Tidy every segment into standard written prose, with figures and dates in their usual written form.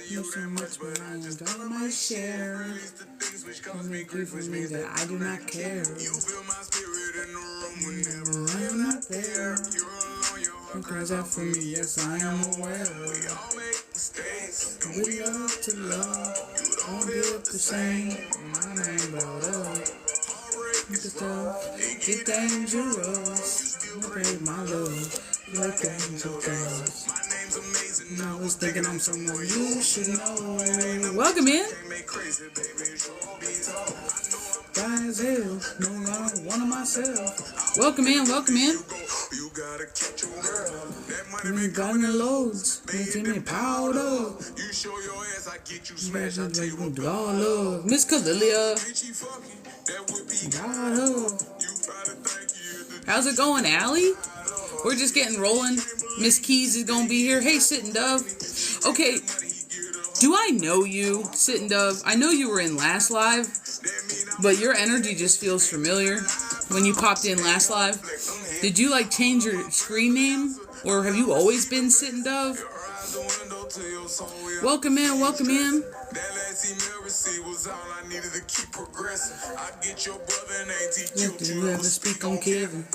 You so much, but I enjoy my share. Come make grief with me that I do not care. I am not there. It cries out for me, yes, I am aware. We love to love, all built the same. My name brought up. The stuff get dangerous. You break my love like angel dust. I was thinking I'm someone you should know. Welcome in. Guys, hell, no longer one of myself. Welcome in, welcome in. You got me loads, making me proud of. You show your ass, I get you smashed, I tell you what God love. Miss Calilia. God love. How's it going, Allie? We're just getting rolling. Miss Keys is gonna be here. Hey, Sitting Dove. Okay, do I know you, Sitting Dove? I know you were in last live, but your energy just feels familiar when you popped in last live. Did you like change your screen name, or have you always been Sitting Dove? Welcome in, welcome in. Did you ever speak on Kevin?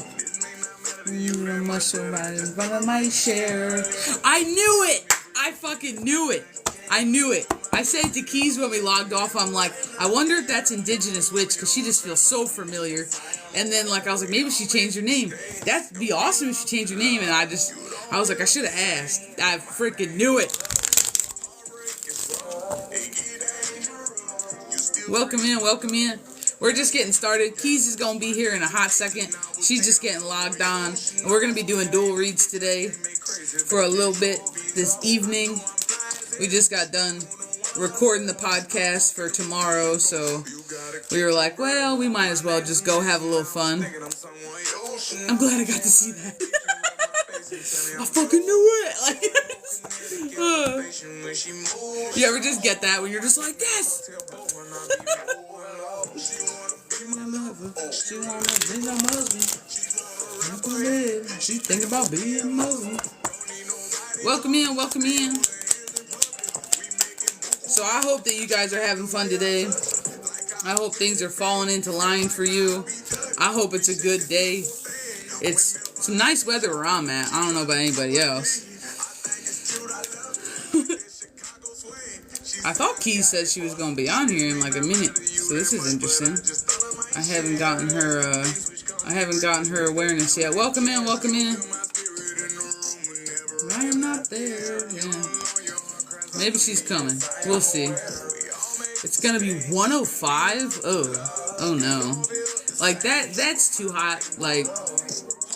You don't must survive, but I might share. I knew it! I fucking knew it. I knew it. I said to Keys when we logged off, I'm like, I wonder if that's Indigenous Witch, because she just feels so familiar. And then, like, I was like, maybe she changed her name. That'd be awesome if she changed her name. And I was like, I should have asked. I freaking knew it. Welcome in, welcome in. We're just getting started. Keys is going to be here in a hot second. She's just getting logged on. And we're going to be doing dual reads today for a little bit this evening. We just got done recording the podcast for tomorrow, so we were like, well, we might as well just go have a little fun. I'm glad I got to see that. I fucking knew it. Like, you ever just get that when you're just like, yes. She think about being Muslim. Welcome in, welcome in. So I hope that you guys are having fun today. I hope things are falling into line for you. I hope it's a good day. It's some nice weather where I'm at. I don't know about anybody else. I thought Keys said she was going to be on here in like a minute. So this is interesting. I haven't gotten her awareness yet. Welcome in, welcome in. I am not there. Yeah. Maybe she's coming. We'll see. It's gonna be 105. Oh no. Like that's too hot. Like,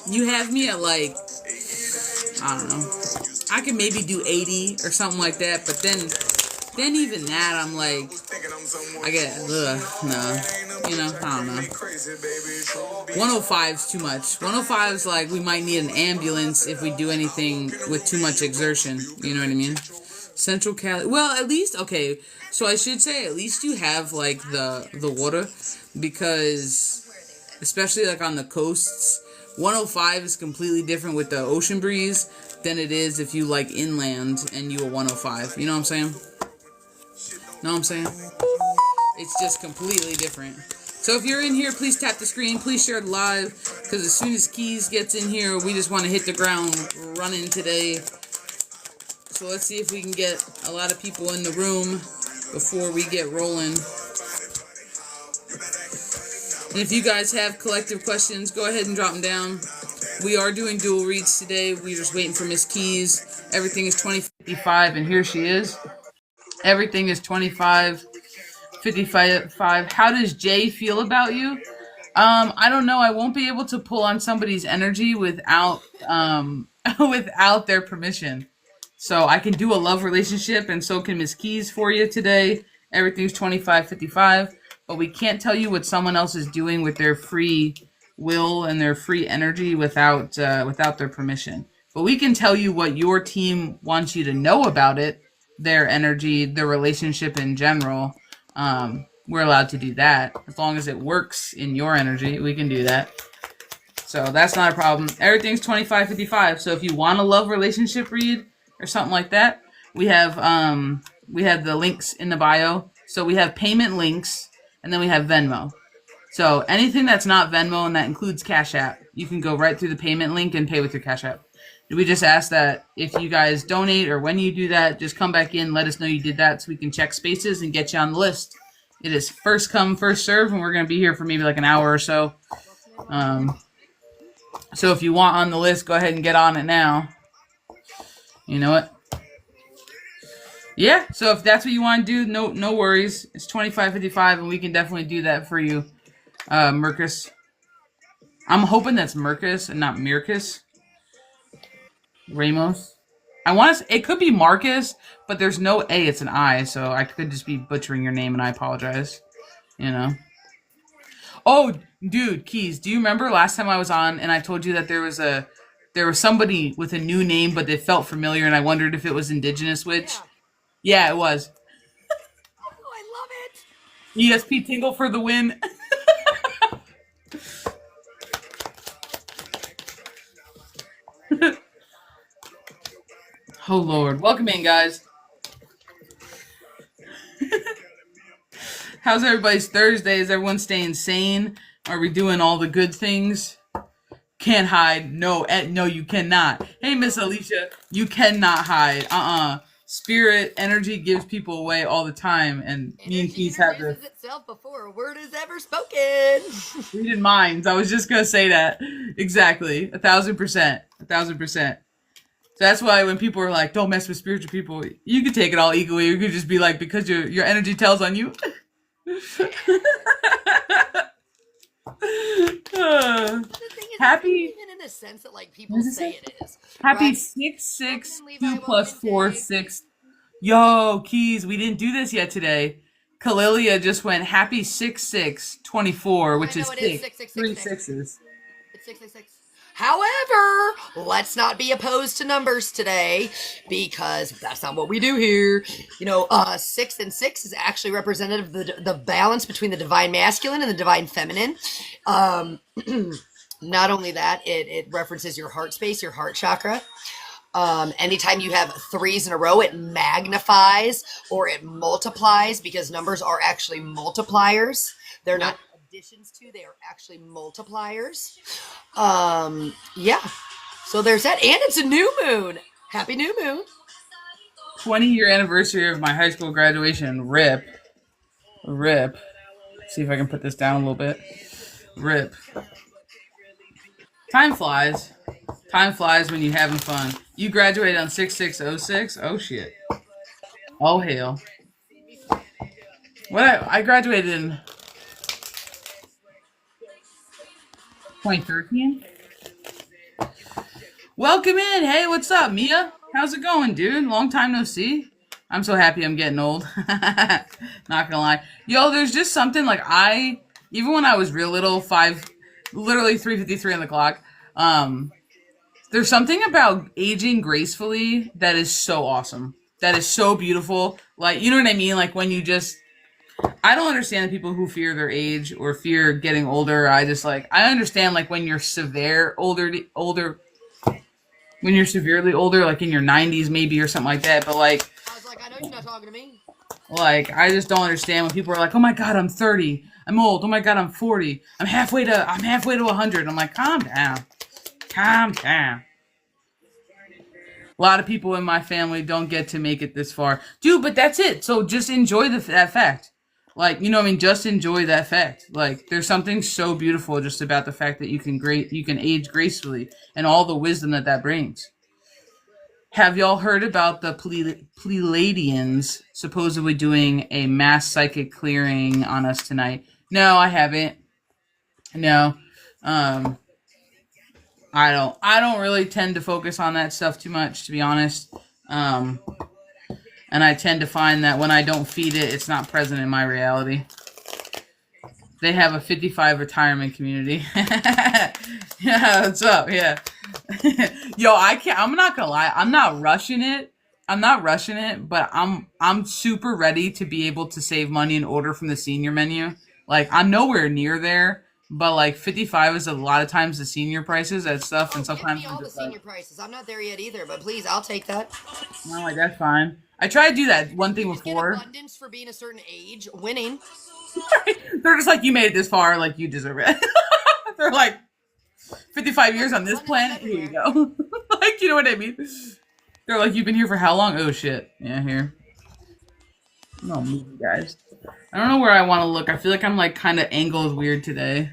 you have me at like, I don't know. I can maybe do 80 or something like that, but then even that, I'm like, I get, no. You know, I don't know. 105 is too much. 105 is like, we might need an ambulance if we do anything with too much exertion. You know what I mean? Central Cali. Well, at least, okay. So I should say, at least you have like the water, because especially like on the coasts, 105 is completely different with the ocean breeze than it is if you like inland and you are 105. You know what I'm saying? Know what I'm saying? It's just completely different. So if you're in here, please tap the screen. Please share it live, because as soon as Keys gets in here, we just want to hit the ground running today. So let's see if we can get a lot of people in the room before we get rolling. And if you guys have collective questions, go ahead and drop them down. We are doing dual reads today. We're just waiting for Miss Keys. Everything is 2055, and here she is. Everything is 2555. How does Jay feel about you? I don't know. I won't be able to pull on somebody's energy without without their permission. So I can do a love relationship, and so can Miss Keys for you today. Everything's 2555, but we can't tell you what someone else is doing with their free will and their free energy without their permission. But we can tell you what your team wants you to know about it, their energy, their relationship in general. We're allowed to do that. As long as it works in your energy, we can do that. So that's not a problem. Everything's 2555. So if you want a love relationship read or something like that, we have the links in the bio. So we have payment links, and then we have Venmo. So anything that's not Venmo and that includes Cash App, you can go right through the payment link and pay with your Cash App. We just ask that if you guys donate or when you do that, just come back in, let us know you did that so we can check spaces and get you on the list. It is first come, first serve, and we're going to be here for maybe like an hour or so. So if you want on the list, go ahead and get on it now. You know what? Yeah, so if that's what you want to do, no worries. It's $25.55, and we can definitely do that for you, Mercus. I'm hoping that's Mercus and not Mircus. Ramos. I want to. It could be Marcus, but there's no A. It's an I, so I could just be butchering your name, and I apologize. You know. Oh, dude, Keys. Do you remember last time I was on, and I told you that there was somebody with a new name, but they felt familiar, and I wondered if it was Indigenous Witch. Yeah, it was. Oh, I love it. ESP Tingle for the win. Oh, Lord. Welcome in, guys. How's everybody's Thursday? Is everyone staying sane? Are we doing all the good things? Can't hide. No, no, you cannot. Hey, Miss Alicia, you cannot hide. Spirit energy gives people away all the time, and me and Keith have this. Itself before a word is ever spoken. Reading minds. I was just gonna say that. Exactly. 1,000%. 1,000%. So that's why when people are like, "Don't mess with spiritual people," you could take it all equally. You could just be like, because your energy tells on you. Happy. Even in the sense that like people say it is. Happy right? 6/6 2 + 4 6. Yo, Keys, we didn't do this yet today. Kalilia just went happy 6/6 24, which is 6. 3 6s. It's 666. However, let's not be opposed to numbers today because that's not what we do here. You know, 6 and 6 is actually representative of the balance between the divine masculine and the divine feminine. Not only that, it references your heart space, your heart chakra. Anytime you have 3s in a row, it magnifies or it multiplies because numbers are actually multipliers. They're not additions to, they are actually multipliers. Yeah. So there's that. And it's a new moon. Happy new moon. 20-year anniversary of my high school graduation. Rip. Let's see if I can put this down a little bit. Rip. Time flies. Time flies when you're having fun. You graduated on 6/6/06? Oh, shit. Oh, hell. I graduated in 2013? Welcome in. Hey, what's up, Mia? How's it going, dude? Long time no see. I'm so happy I'm getting old. Not gonna lie. Yo, there's just something like even when I was real little, literally 3:53 on the clock, there's something about aging gracefully that is so awesome. That is so beautiful. Like, you know what I mean? Like when you just, I don't understand the people who fear their age or fear getting older. I understand like when you're when you're severely older, like in your 90s maybe or something like that. But like, I was like, I know you're not talking to me. Like, I just don't understand when people are like, "Oh my God, I'm 30. I'm old. Oh my God, I'm 40. I'm halfway to 100." I'm like, calm down. Calm down. A lot of people in my family don't get to make it this far. Dude, but that's it. So just enjoy that fact. Like, you know what I mean? Just enjoy that fact. Like, there's something so beautiful just about the fact that you can age gracefully and all the wisdom that brings. Have y'all heard about the Pleiadians supposedly doing a mass psychic clearing on us tonight? No, I haven't. No. I don't really tend to focus on that stuff too much, to be honest. And I tend to find that when I don't feed it, it's not present in my reality. They have a 55 retirement community. Yeah, what's up? Yeah. Yo, I'm not gonna lie. I'm not rushing it, but I'm super ready to be able to save money and order from the senior menu. Like, I'm nowhere near there, But like 55 is a lot of times the senior prices at stuff, and Oh, give sometimes me I'm all the just like, senior prices. I'm not there yet either, but please, I'll take that. no, like that's fine. I tried to do that one thing You just get before. abundance for being a certain age, winning. They're just like, you made it this far, like you deserve it. They're like, 55 years on this Abundance is planet, here you everywhere. go. Like, you know what I mean? They're like, you've been here for how long? Oh shit. Yeah, here. No, move you guys. I don't know where I want to look. I feel like I'm like kind of angled weird today.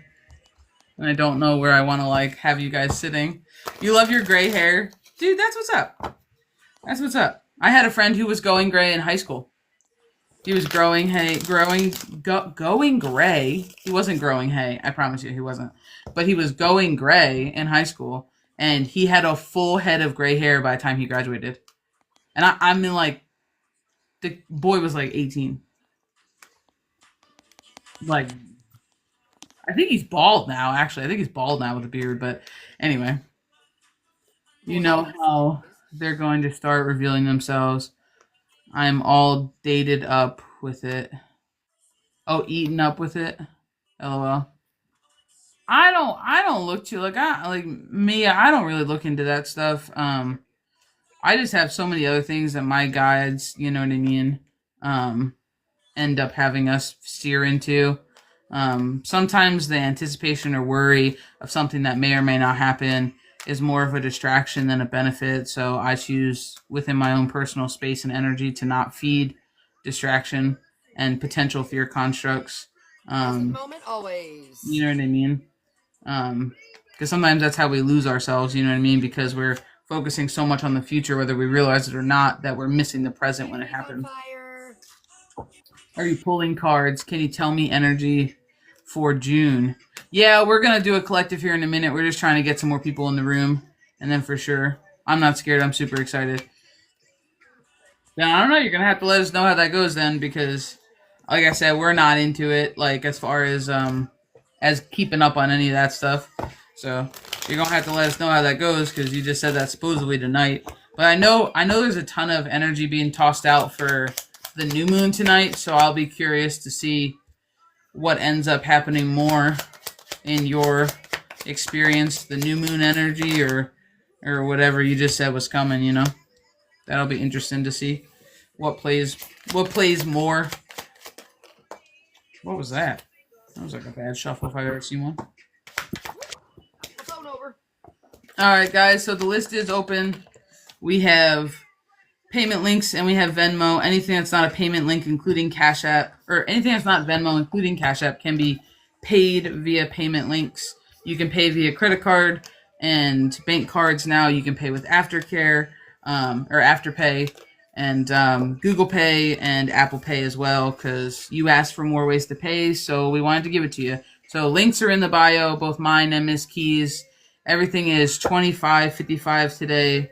And I don't know where I want to like have you guys sitting. You love your gray hair? Dude, that's what's up. That's what's up. I had a friend who was going gray in high school. He was going gray. He wasn't growing hay. I promise you, he wasn't. But he was going gray in high school, and he had a full head of gray hair by the time he graduated. And I mean, like, the boy was like 18. Like, I think he's bald now. Actually, I think he's bald now with a beard. But anyway, you know how they're going to start revealing themselves. I'm all dated up with it. Oh, eaten up with it. LOL. I don't look too like I like me. I don't really look into that stuff. I just have so many other things that my guides, you know what I mean, um, end up having us steer into. Sometimes the anticipation or worry of something that may or may not happen is more of a distraction than a benefit. So I choose within my own personal space and energy to not feed distraction and potential fear constructs. Present Um, moment always. you know what I mean? Because sometimes that's how we lose ourselves, you know what I mean? Because we're focusing so much on the future, whether we realize it or not, that we're missing the present when it happens. Fire. Are you pulling cards? Can you tell me energy for June? Yeah, we're going to do a collective here in a minute. We're just trying to get some more people in the room. And then for sure, I'm not scared. I'm super excited. Then I don't know. You're going to have to let us know how that goes then, because like I said, we're not into it, like as far as keeping up on any of that stuff. So you're gonna have to let us know how that goes, because you just said that supposedly tonight. But I know there's a ton of energy being tossed out for the new moon tonight, so I'll be curious to see what ends up happening more in your experience, the new moon energy or whatever you just said was coming, you know. That'll be interesting to see what plays more. What was that? That was like a bad shuffle if I've ever seen one. Phone over. Alright, guys, so the list is open. We have payment links and we have Venmo. Anything that's not a payment link, including Cash App, or anything that's not Venmo, including Cash App, can be paid via payment links. You can pay via credit card and bank cards now. You can pay with Aftercare or Afterpay and Google Pay and Apple Pay as well, because you asked for more ways to pay, so we wanted to give it to you. So links are in the bio, both mine and Miss Key's. Everything is $25.55 today.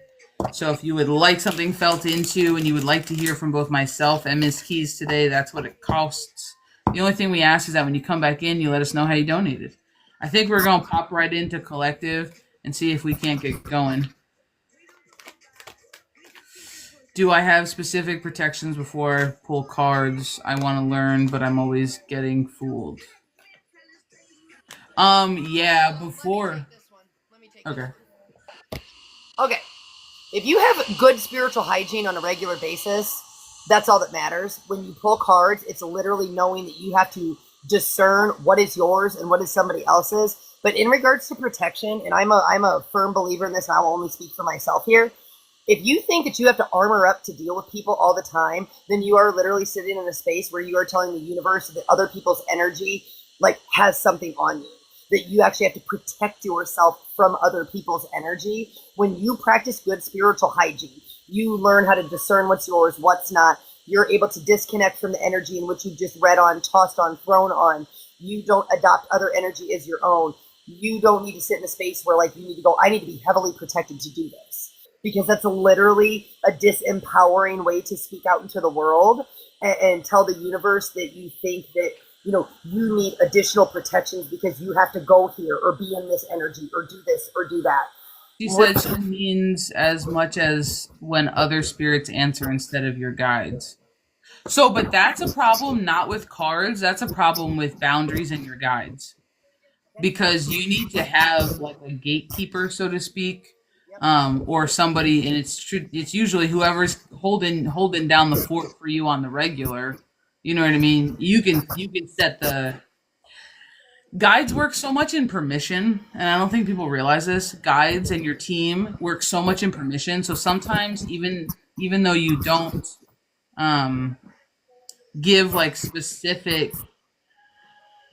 So if you would like something felt into and you would like to hear from both myself and Miss Keys today, that's what it costs. The only thing we ask is that when you come back in, you let us know how you donated. I think we're going to pop right into collective and see if we can't get going. Do I have specific protections before I pull cards? I want to learn, but I'm always getting fooled. Yeah, before. Okay. Okay. If you have good spiritual hygiene on a regular basis, that's all that matters. When you pull cards, it's literally knowing that you have to discern what is yours and what is somebody else's. But in regards to protection, and I'm a firm believer in this, and I will only speak for myself here. If you think that you have to armor up to deal with people all the time, then you are literally sitting in a space where you are telling the universe that other people's energy like has something on you, that you actually have to protect yourself from other people's energy. When you practice good spiritual hygiene, you learn how to discern what's yours, what's not. You're able to disconnect from the energy in which you just read on, tossed on, thrown on. You don't adopt other energy as your own. You don't need to sit in a space where like you need to go, I need to be heavily protected to do this. Because that's literally a disempowering way to speak out into the world and tell the universe that you think that, you know, you need additional protections because you have to go here or be in this energy or do this or do that. She said she means as much as when other spirits answer instead of your guides. So, but that's a problem not with cards. That's a problem with boundaries and your guides. because you need to have like a gatekeeper, so to speak, or somebody, and it's usually whoever's holding down the fort for you on the regular. You know what I mean? You can set the guides work so much in permission, and I don't think people realize this. Guides and your team work so much in permission. So sometimes even though you don't um, give like specific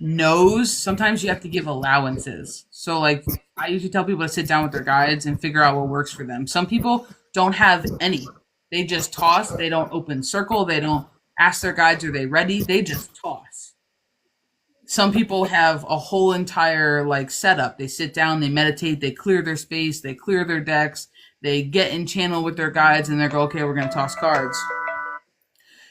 no's, sometimes you have to give allowances. So like I usually tell people to sit down with their guides and figure out what works for them. Some people don't have any. They just toss. They don't open circle. They don't ask their guides, are they ready? They just toss. Some people have a whole entire like setup. They sit down, they meditate, they clear their space, they clear their decks, they get in channel with their guides, and they go, okay, we're gonna toss cards.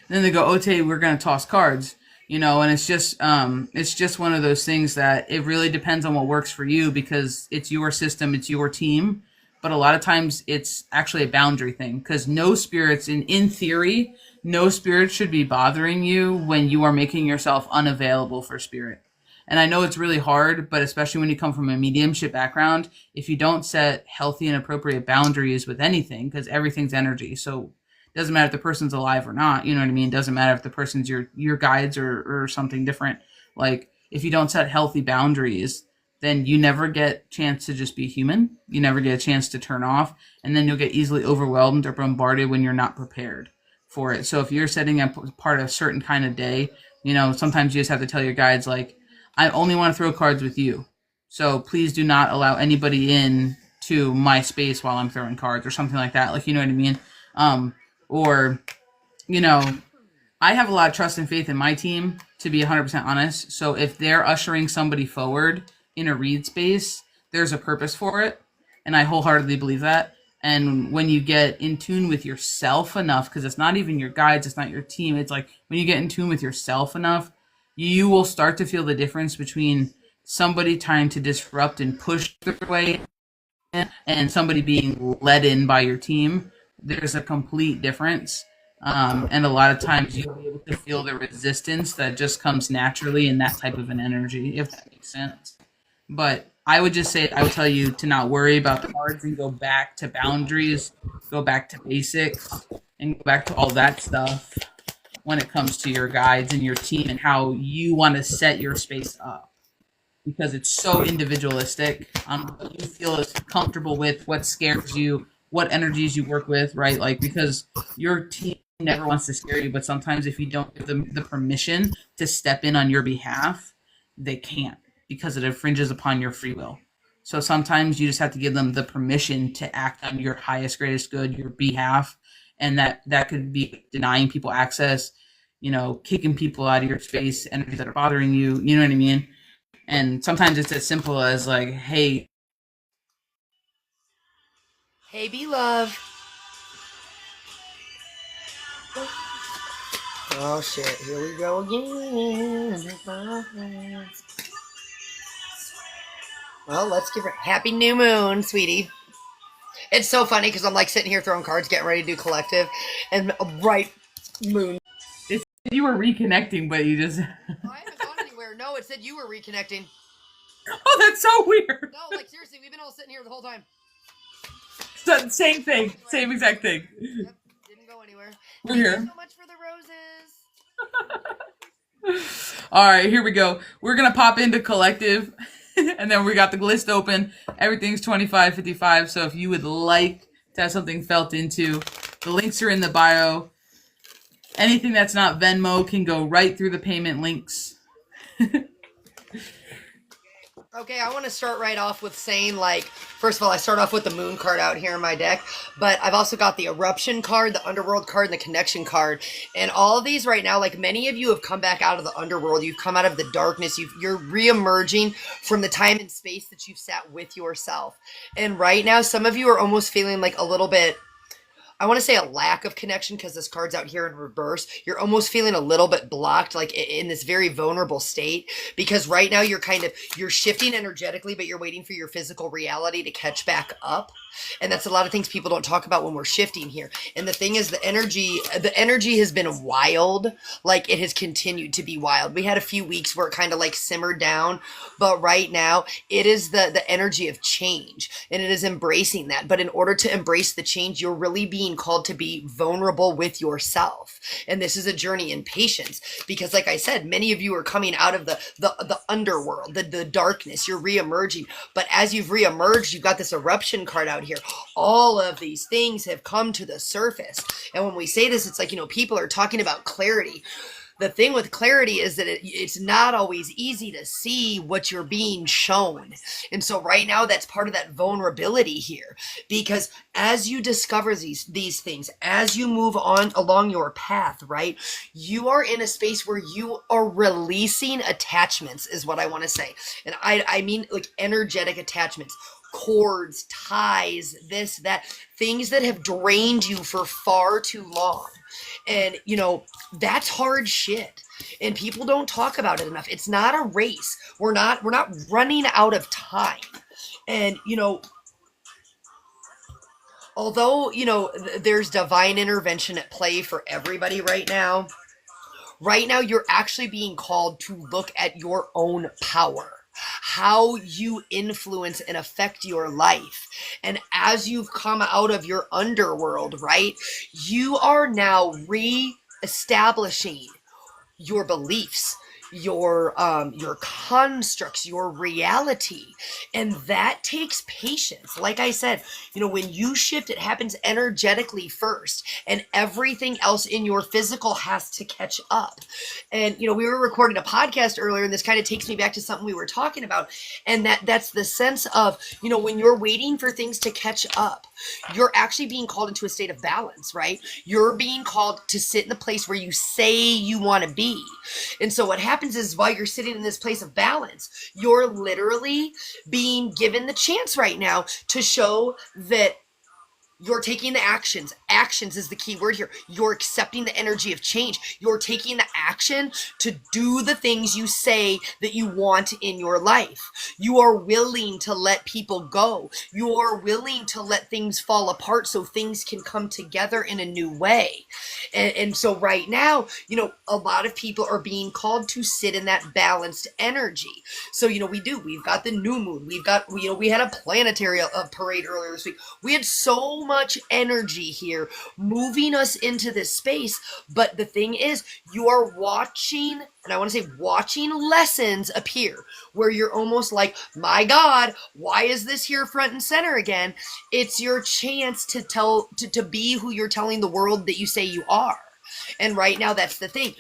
And then they go, okay, we're gonna toss cards. And it's just one of those things that it really depends on what works for you, because it's your system, it's your team. But a lot of times it's actually a boundary thing, because no spirits, in theory, no spirit should be bothering you when you are making yourself unavailable for spirit. And I know it's really hard, but especially when you come from a mediumship background, if you don't set healthy and appropriate boundaries with anything, because everything's energy. So it doesn't matter if the person's alive or not, you know what I mean? It doesn't matter if the person's your guides or something different. Like, if you don't set healthy boundaries, then you never get a chance to just be human. You never get a chance to turn off, and then you'll get easily overwhelmed or bombarded when you're not prepared for it. So if you're setting up part of a certain kind of day, sometimes you just have to tell your guides, like, I only want to throw cards with you. So please do not allow anybody in to my space while I'm throwing cards, or something like that. Like, you know what I mean? Or, I have a lot of trust and faith in my team, to be 100% honest. So if they're ushering somebody forward in a read space, there's a purpose for it. And I wholeheartedly believe that. And when you get in tune with yourself enough, because it's not even your guides, it's not your team, it's like when you get in tune with yourself enough, you will start to feel the difference between somebody trying to disrupt and push their way and somebody being led in by your team. There's a complete difference. And a lot of times you'll be able to feel the resistance that just comes naturally in that type of an energy, if that makes sense. But I would tell you to not worry about the cards and go back to boundaries, go back to basics, and go back to all that stuff when it comes to your guides and your team and how you want to set your space up. Because it's so individualistic on what you feel is comfortable with, what scares you, what energies you work with, right? Like, because your team never wants to scare you, but sometimes if you don't give them the permission to step in on your behalf, they can't, because it infringes upon your free will. So sometimes you just have to give them the permission to act on your highest, greatest good, your behalf. And that could be denying people access, kicking people out of your space, energies that are bothering you, you know what I mean? And sometimes it's as simple as like, hey, be love. Oh shit, here we go again. Well, let's give her happy new moon, sweetie. It's so funny because I'm like sitting here throwing cards, getting ready to do collective, and right moon. You were reconnecting, but you just... Oh, I haven't gone anywhere. No, it said you were reconnecting. Oh, that's so weird. No, like seriously, we've been all sitting here the whole time. So, same thing. Same exact thing. Yep, didn't go anywhere. We're here. Thank you so much for the roses. All right, here we go. We're going to pop into collective, and then we got the list open. Everything's $25.55, so if you would like to have something felt into, the links are in the bio. Anything that's not Venmo can go right through the payment links. Okay, I want to start right off with saying, like, first of all, I start off with the moon card out here in my deck, but I've also got the eruption card, the underworld card, and the connection card. And all of these right now, like many of you have come back out of the underworld, you've come out of the darkness, you're re-emerging from the time and space that you've sat with yourself. And right now, some of you are almost feeling like a little bit I want to say a lack of connection because this card's out here in reverse. You're almost feeling a little bit blocked, like in this very vulnerable state, because right now you're shifting energetically, but you're waiting for your physical reality to catch back up. And that's a lot of things people don't talk about when we're shifting here. And the thing is, the energy has been wild. Like, it has continued to be wild. We had a few weeks where it kind of like simmered down, but right now it is the energy of change, and it is embracing that. But in order to embrace the change, you're really being called to be vulnerable with yourself. And this is a journey in patience, because like I said, many of you are coming out of the underworld, the darkness. You're reemerging. But as you've reemerged, you've got this eruption card out here. All of these things have come to the surface. And when we say this, it's like, people are talking about clarity. The thing with clarity is that it's not always easy to see what you're being shown. And so right now, that's part of that vulnerability here, because as you discover these things, as you move on along your path, right, you are in a space where you are releasing attachments, is what I want to say. And I mean like energetic attachments, cords, ties, this, that, things that have drained you for far too long. And, that's hard shit. And people don't talk about it enough. It's not a race. We're not running out of time. And, although, there's divine intervention at play for everybody right now, you're actually being called to look at your own power, how you influence and affect your life. And as you've come out of your underworld, right, you are now re-establishing your beliefs, your constructs, your reality. And that takes patience. Like I said, when you shift, it happens energetically first, and everything else in your physical has to catch up. And we were recording a podcast earlier, and this kind of takes me back to something we were talking about, and that's the sense of, when you're waiting for things to catch up, you're actually being called into a state of balance, right? You're being called to sit in the place where you say you want to be. And so what happens is, while you're sitting in this place of balance, you're literally being given the chance right now to show that you're taking the actions. Actions is the key word here. You're accepting the energy of change. You're taking the action to do the things you say that you want in your life. You are willing to let people go. You are willing to let things fall apart so things can come together in a new way. And so right now, a lot of people are being called to sit in that balanced energy. So, we've got the new moon. We've got, we had a planetary parade earlier this week. We had so much energy here moving us into this space. But the thing is, you are watching, and I want to say watching lessons appear where you're almost like, my God, why is this here front and center again? It's your chance to be who you're telling the world that you say you are. And right now, that's the thing.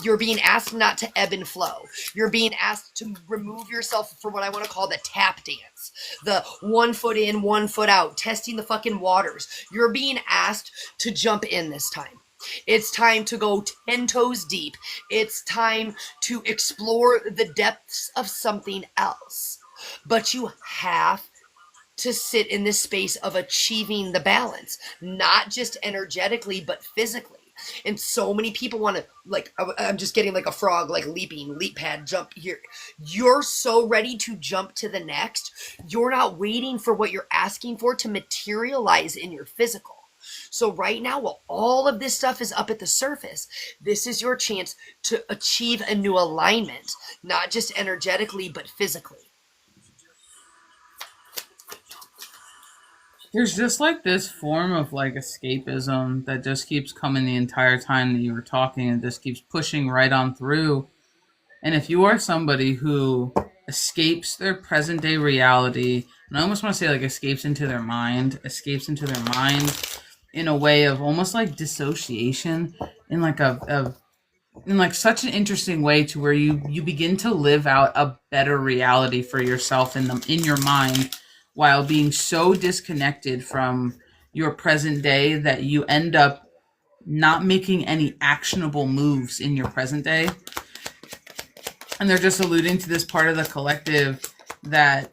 You're being asked not to ebb and flow. You're being asked to remove yourself from what I want to call the tap dance. The 1 foot in, 1 foot out, testing the fucking waters. You're being asked to jump in this time. It's time to go 10 toes deep. It's time to explore the depths of something else. But you have to sit in this space of achieving the balance, not just energetically, but physically. And so many people want to, like, I'm just getting like a frog, like leaping, leap pad, jump here. You're so ready to jump to the next. You're not waiting for what you're asking for to materialize in your physical. So right now, while all of this stuff is up at the surface, this is your chance to achieve a new alignment, not just energetically, but physically. There's just like this form of like escapism that just keeps coming the entire time that you were talking, and just keeps pushing right on through. And if you are somebody who escapes their present day reality, and I almost want to say like escapes into their mind in a way of almost like dissociation, in like in like such an interesting way, to where you begin to live out a better reality for yourself in your mind, while being so disconnected from your present day that you end up not making any actionable moves in your present day. And they're just alluding to this part of the collective that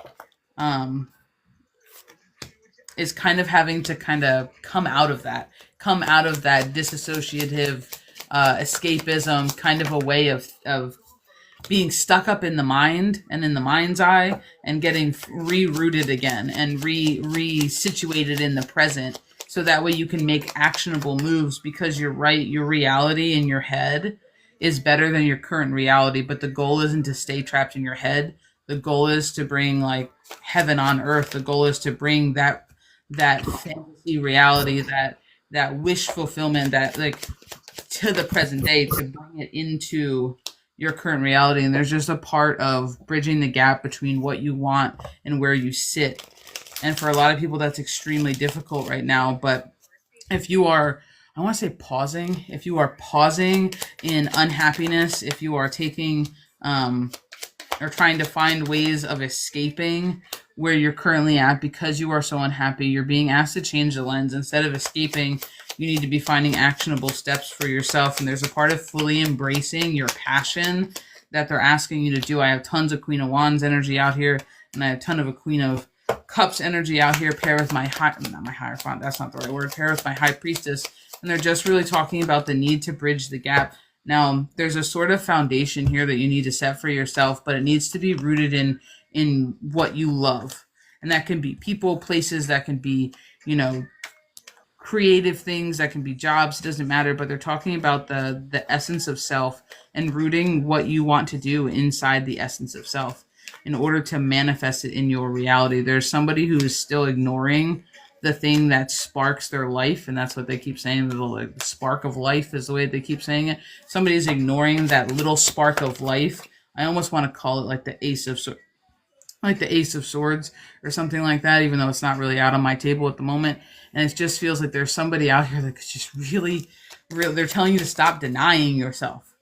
is kind of having to kind of come out of that disassociative escapism, kind of a way of being stuck up in the mind and in the mind's eye, and getting rerouted again and resituated in the present, so that way you can make actionable moves, because you're right, your reality in your head is better than your current reality, but the goal isn't to stay trapped in your head. The goal is to bring like heaven on earth. The goal is to bring that fantasy reality, that wish fulfillment, that like to the present day, to bring it into your current reality. And there's just a part of bridging the gap between what you want and where you sit. And for a lot of people, that's extremely difficult right now. But if you are, I want to say pausing, if you are pausing in unhappiness, if you are taking, or trying to find ways of escaping where you're currently at because you are so unhappy, you're being asked to change the lens. Instead of escaping, you need to be finding actionable steps for yourself. And there's a part of fully embracing your passion that they're asking you to do. I have tons of Queen of Wands energy out here, and I have a ton of a Queen of Cups energy out here, pair with my not my Hierophant, that's not the right word, pair with my High Priestess. And they're just really talking about the need to bridge the gap. Now, there's a sort of foundation here that you need to set for yourself, but it needs to be rooted in what you love. And that can be people, places, that can be, creative things, that can be jobs, it doesn't matter, but they're talking about the essence of self and rooting what you want to do inside the essence of self in order to manifest it in your reality. There's somebody who is still ignoring the thing that sparks their life, and that's what they keep saying. The spark of life is the way they keep saying it. Somebody's ignoring that little spark of life. I almost want to call it like the Ace of Swords or something like that, even though it's not really out on my table at the moment. And it just feels like there's somebody out here that's just really, really, they're telling you to stop denying yourself,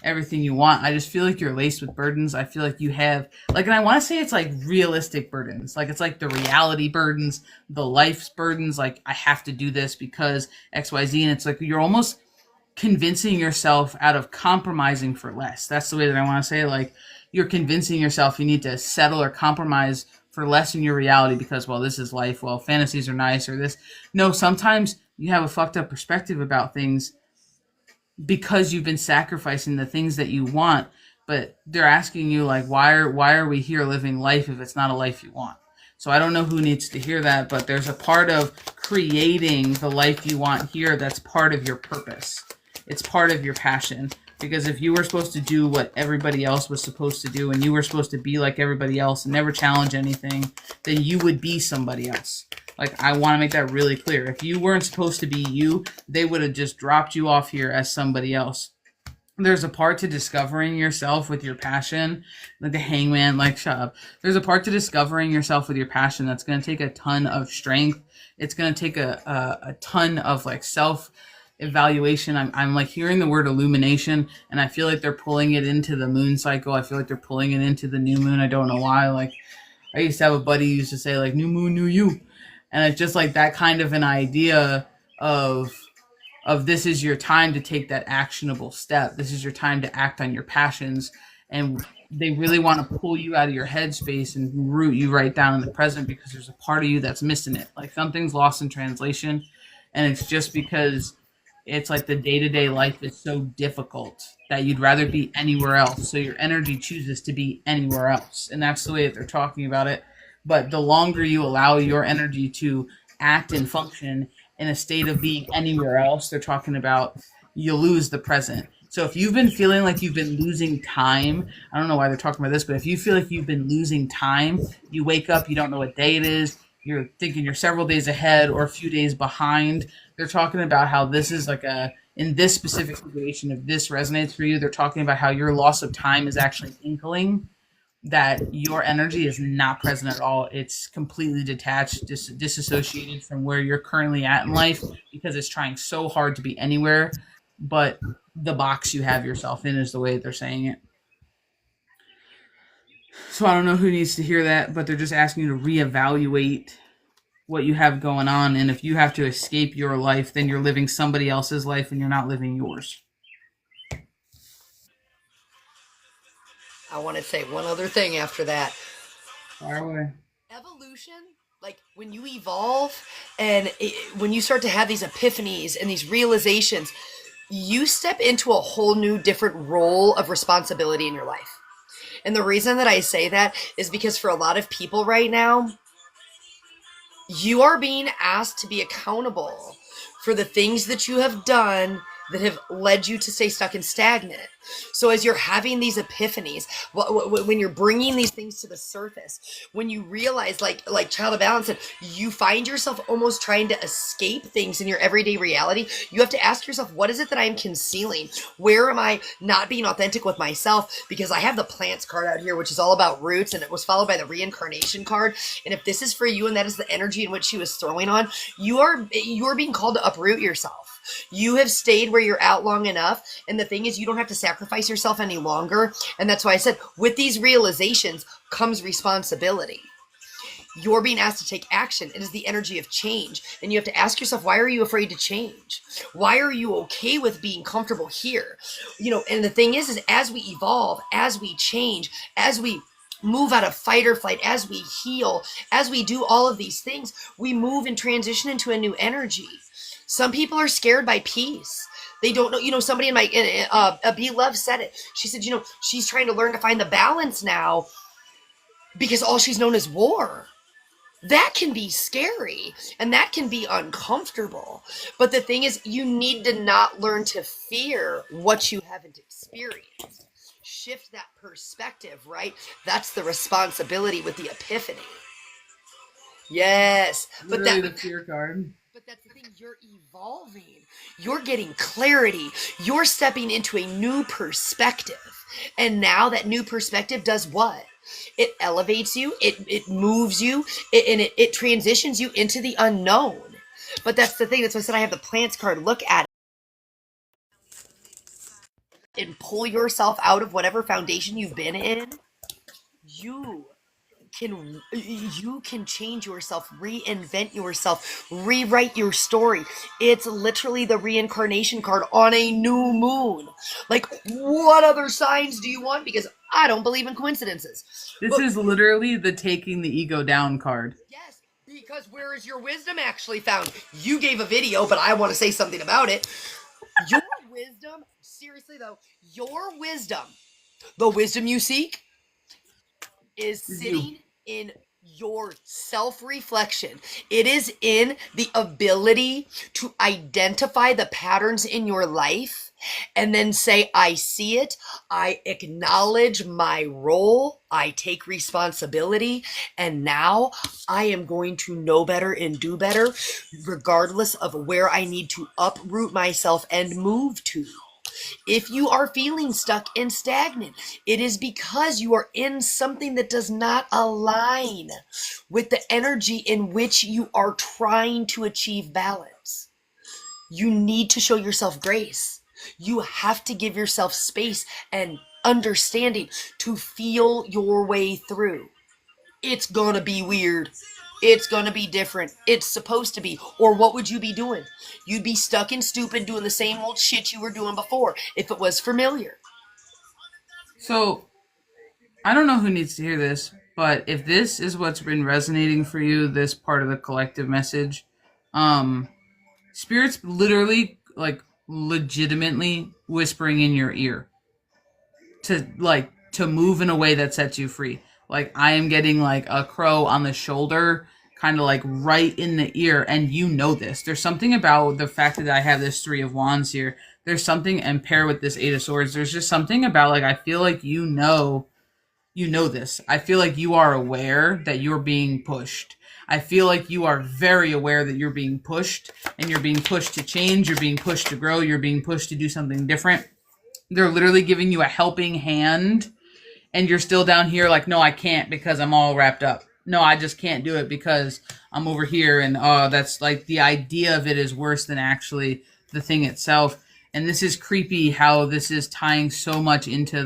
everything you want. I just feel like you're laced with burdens. I feel like you have, like, and I want to say it's like realistic burdens. Like, it's like the reality burdens, the life's burdens. Like, I have to do this because XYZ. And it's like you're almost convincing yourself out of compromising for less. That's the way that I want to say it. Like, you're convincing yourself you need to settle or compromise for less in your reality because, well, this is life. Well, fantasies are nice, or this. No, sometimes you have a fucked up perspective about things because you've been sacrificing the things that you want, but they're asking you, like, why are we here living life if it's not a life you want? So I don't know who needs to hear that, but there's a part of creating the life you want here that's part of your purpose. It's part of your passion. Because if you were supposed to do what everybody else was supposed to do, and you were supposed to be like everybody else and never challenge anything, then you would be somebody else. Like, I want to make that really clear. If you weren't supposed to be you, they would have just dropped you off here as somebody else. There's a part to discovering yourself with your passion, like the Hangman, like, shut up. There's a part to discovering yourself with your passion that's going to take a ton of strength. It's going to take a ton of, like, self-evaluation. I'm like hearing the word illumination, and I feel like they're pulling it into the moon cycle. I feel like they're pulling it into the new moon. I don't know why. Like, I used to have a buddy who used to say, like, new moon, new you. And it's just like that kind of an idea of this is your time to take that actionable step. This is your time to act on your passions. And they really want to pull you out of your headspace and root you right down in the present, because there's a part of you that's missing it. Like, something's lost in translation. And it's just because it's like the day-to-day life is so difficult that you'd rather be anywhere else. So your energy chooses to be anywhere else. And that's the way that they're talking about it. But the longer you allow your energy to act and function in a state of being anywhere else, they're talking about you lose the present. So if you've been feeling like you've been losing time, I don't know why they're talking about this, but if you feel like you've been losing time, you wake up, you don't know what day it is, you're thinking you're several days ahead or a few days behind. They're talking about how this is like in this specific situation, if this resonates for you, they're talking about how your loss of time is actually inkling that your energy is not present at all. It's completely detached, disassociated from where you're currently at in life, because it's trying so hard to be anywhere but the box you have yourself in, is the way they're saying it. So I don't know who needs to hear that, but they're just asking you to reevaluate what you have going on. And if you have to escape your life, then you're living somebody else's life and you're not living yours. I want to say one other thing after that. Fire away. evolution, like when you evolve and when you start to have these epiphanies and these realizations, you step into a whole new different role of responsibility in your life. And the reason that I say that is because for a lot of people right now, you are being asked to be accountable for the things that you have done that have led you to stay stuck and stagnant. So as you're having these epiphanies, when you're bringing these things to the surface, when you realize, like Child of Balance said, you find yourself almost trying to escape things in your everyday reality, you have to ask yourself, what is it that I'm concealing? Where am I not being authentic with myself? Because I have the plants card out here, which is all about roots, and it was followed by the reincarnation card. And if this is for you and that is the energy in which she was throwing on, you are being called to uproot yourself. You have stayed where you're at long enough. And the thing is, you don't have to sacrifice yourself any longer. And that's why I said, with these realizations comes responsibility. You're being asked to take action. It is the energy of change. And you have to ask yourself, why are you afraid to change? Why are you okay with being comfortable here? And the thing is as we evolve, as we change, as we move out of fight or flight, as we heal, as we do all of these things, we move and transition into a new energy. Some people are scared by peace. They don't know, somebody in my, B Love said it. She said, she's trying to learn to find the balance now because all she's known is war. That can be scary and that can be uncomfortable. But the thing is, you need to not learn to fear what you haven't experienced. Shift that perspective, right? That's the responsibility with the epiphany. Yes. Literally the fear card. But that's the thing, you're evolving. You're getting clarity. You're stepping into a new perspective. And now that new perspective does what? It elevates you, it moves you, it transitions you into the unknown. But that's the thing, that's why I said I have the plants card. Look at it and pull yourself out of whatever foundation you've been in. You can change yourself, reinvent yourself, rewrite your story. It's literally the reincarnation card on a new moon. Like, what other signs do you want? Because I don't believe in coincidences. This is literally the taking the ego down card. Yes, because where is your wisdom actually found? You gave a video, but I want to say something about it. Your wisdom, seriously though, your wisdom, the wisdom you seek, is sitting in your self-reflection. It is in the ability to identify the patterns in your life and then say, I see it, I acknowledge my role, I take responsibility, and now I am going to know better and do better, regardless of where I need to uproot myself and move to. If you are feeling stuck and stagnant, it is because you are in something that does not align with the energy in which you are trying to achieve balance. You need to show yourself grace. You have to give yourself space and understanding to feel your way through. It's gonna be weird. It's gonna be different. It's supposed to be. Or what would you be doing? You'd be stuck and stupid doing the same old shit you were doing before if it was familiar. So, I don't know who needs to hear this, but if this is what's been resonating for you, this part of the collective message, Spirit's literally, legitimately whispering in your ear to move in a way that sets you free. I am getting a crow on the shoulder, kind of right in the ear, and you know this. There's something about the fact that I have this 3 of Wands here. There's something, and pair with this 8 of Swords, there's just something about I feel like you know this. I feel like you are aware that you're being pushed. I feel like you are very aware that you're being pushed, and you're being pushed to change, you're being pushed to grow, you're being pushed to do something different. They're literally giving you a helping hand, and you're still down here no, I can't because I'm all wrapped up. No, I just can't do it because I'm over here, and that's the idea of it is worse than actually the thing itself. And this is creepy how this is tying so much into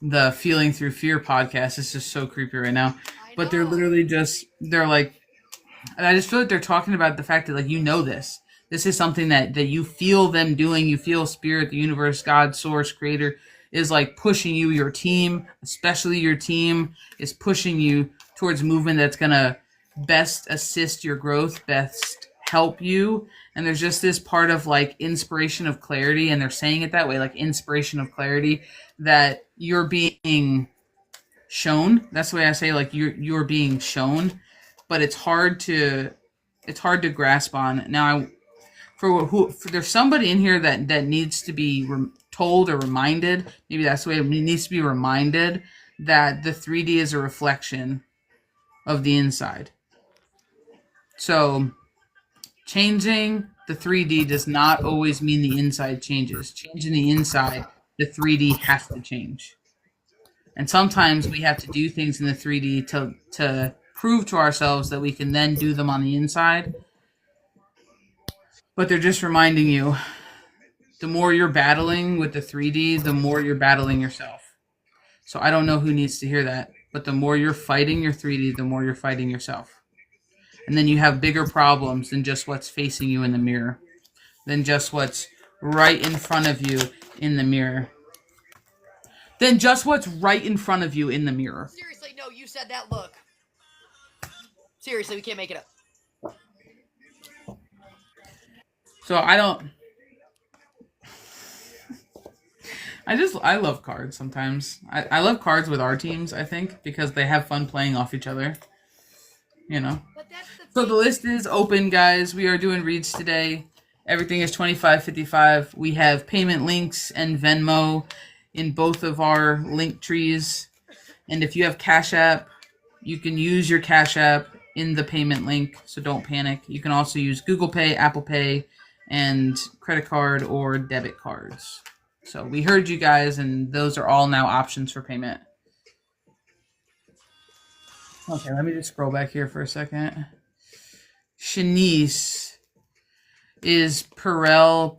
the Feeling Through Fear podcast. This is so creepy right now. But they're literally and I just feel like they're talking about the fact that you know this. This is something that you feel them doing. You feel Spirit, the universe, God, Source, Creator is pushing you. Your team, especially your team, is pushing you towards movement that's going to best assist your growth, best help you. And there's just this part of like inspiration of clarity, and they're saying it that way, like inspiration of clarity, that you're being shown. That's the way I say, like you're being shown, but it's hard to grasp on. Now, for there's somebody in here that needs to be told or reminded. Maybe that's the way it needs to be reminded that the 3D is a reflection of the inside. So changing the 3D does not always mean the inside changes. Changing the inside, the 3D has to change. And sometimes we have to do things in the 3D to prove to ourselves that we can then do them on the inside. But they're just reminding you, the more you're battling with the 3D, the more you're battling yourself. So I don't know who needs to hear that, but the more you're fighting your 3D, the more you're fighting yourself. And then you have bigger problems than just what's facing you in the mirror, than just what's right in front of you in the mirror. Seriously, no, you said that. Look. Seriously, we can't make it up. So I love cards sometimes. I love cards with our teams, I think, because they have fun playing off each other. You know? So the list is open, guys. We are doing reads today. Everything is $25.55. We have payment links and Venmo in both of our link trees. And if you have Cash App, you can use your Cash App in the payment link, so don't panic. You can also use Google Pay, Apple Pay, and credit card or debit cards. So we heard you guys, and those are all now options for payment. Okay, let me just scroll back here for a second. Shanice is Pernell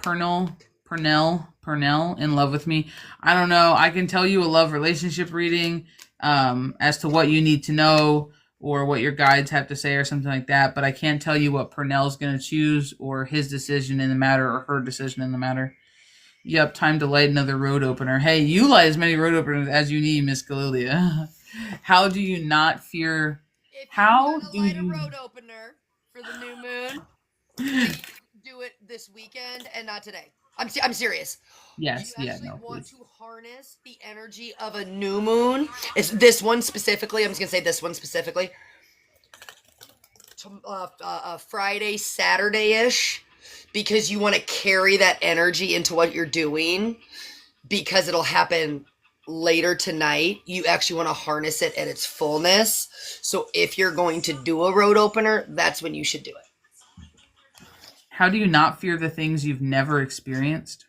in love with me. I don't know. I can tell you a love relationship reading as to what you need to know or what your guides have to say or something like that, but I can't tell you what Pernell's going to choose or his decision in the matter or her decision in the matter. Yep, time to light another road opener. Hey, you light as many road openers as you need, Miss Galilia. How do you not fear... How do light you... a road opener for the new moon, do it this weekend and not today. I'm serious. Yes, you yeah, actually no, want please. to harness the energy of a new moon. It's this one specifically. I'm just gonna say this one specifically. Friday, Saturday-ish, because you want to carry that energy into what you're doing, because it'll happen later tonight. You actually want to harness it at its fullness. So if you're going to do a road opener, that's when you should do it. How do you not fear the things you've never experienced?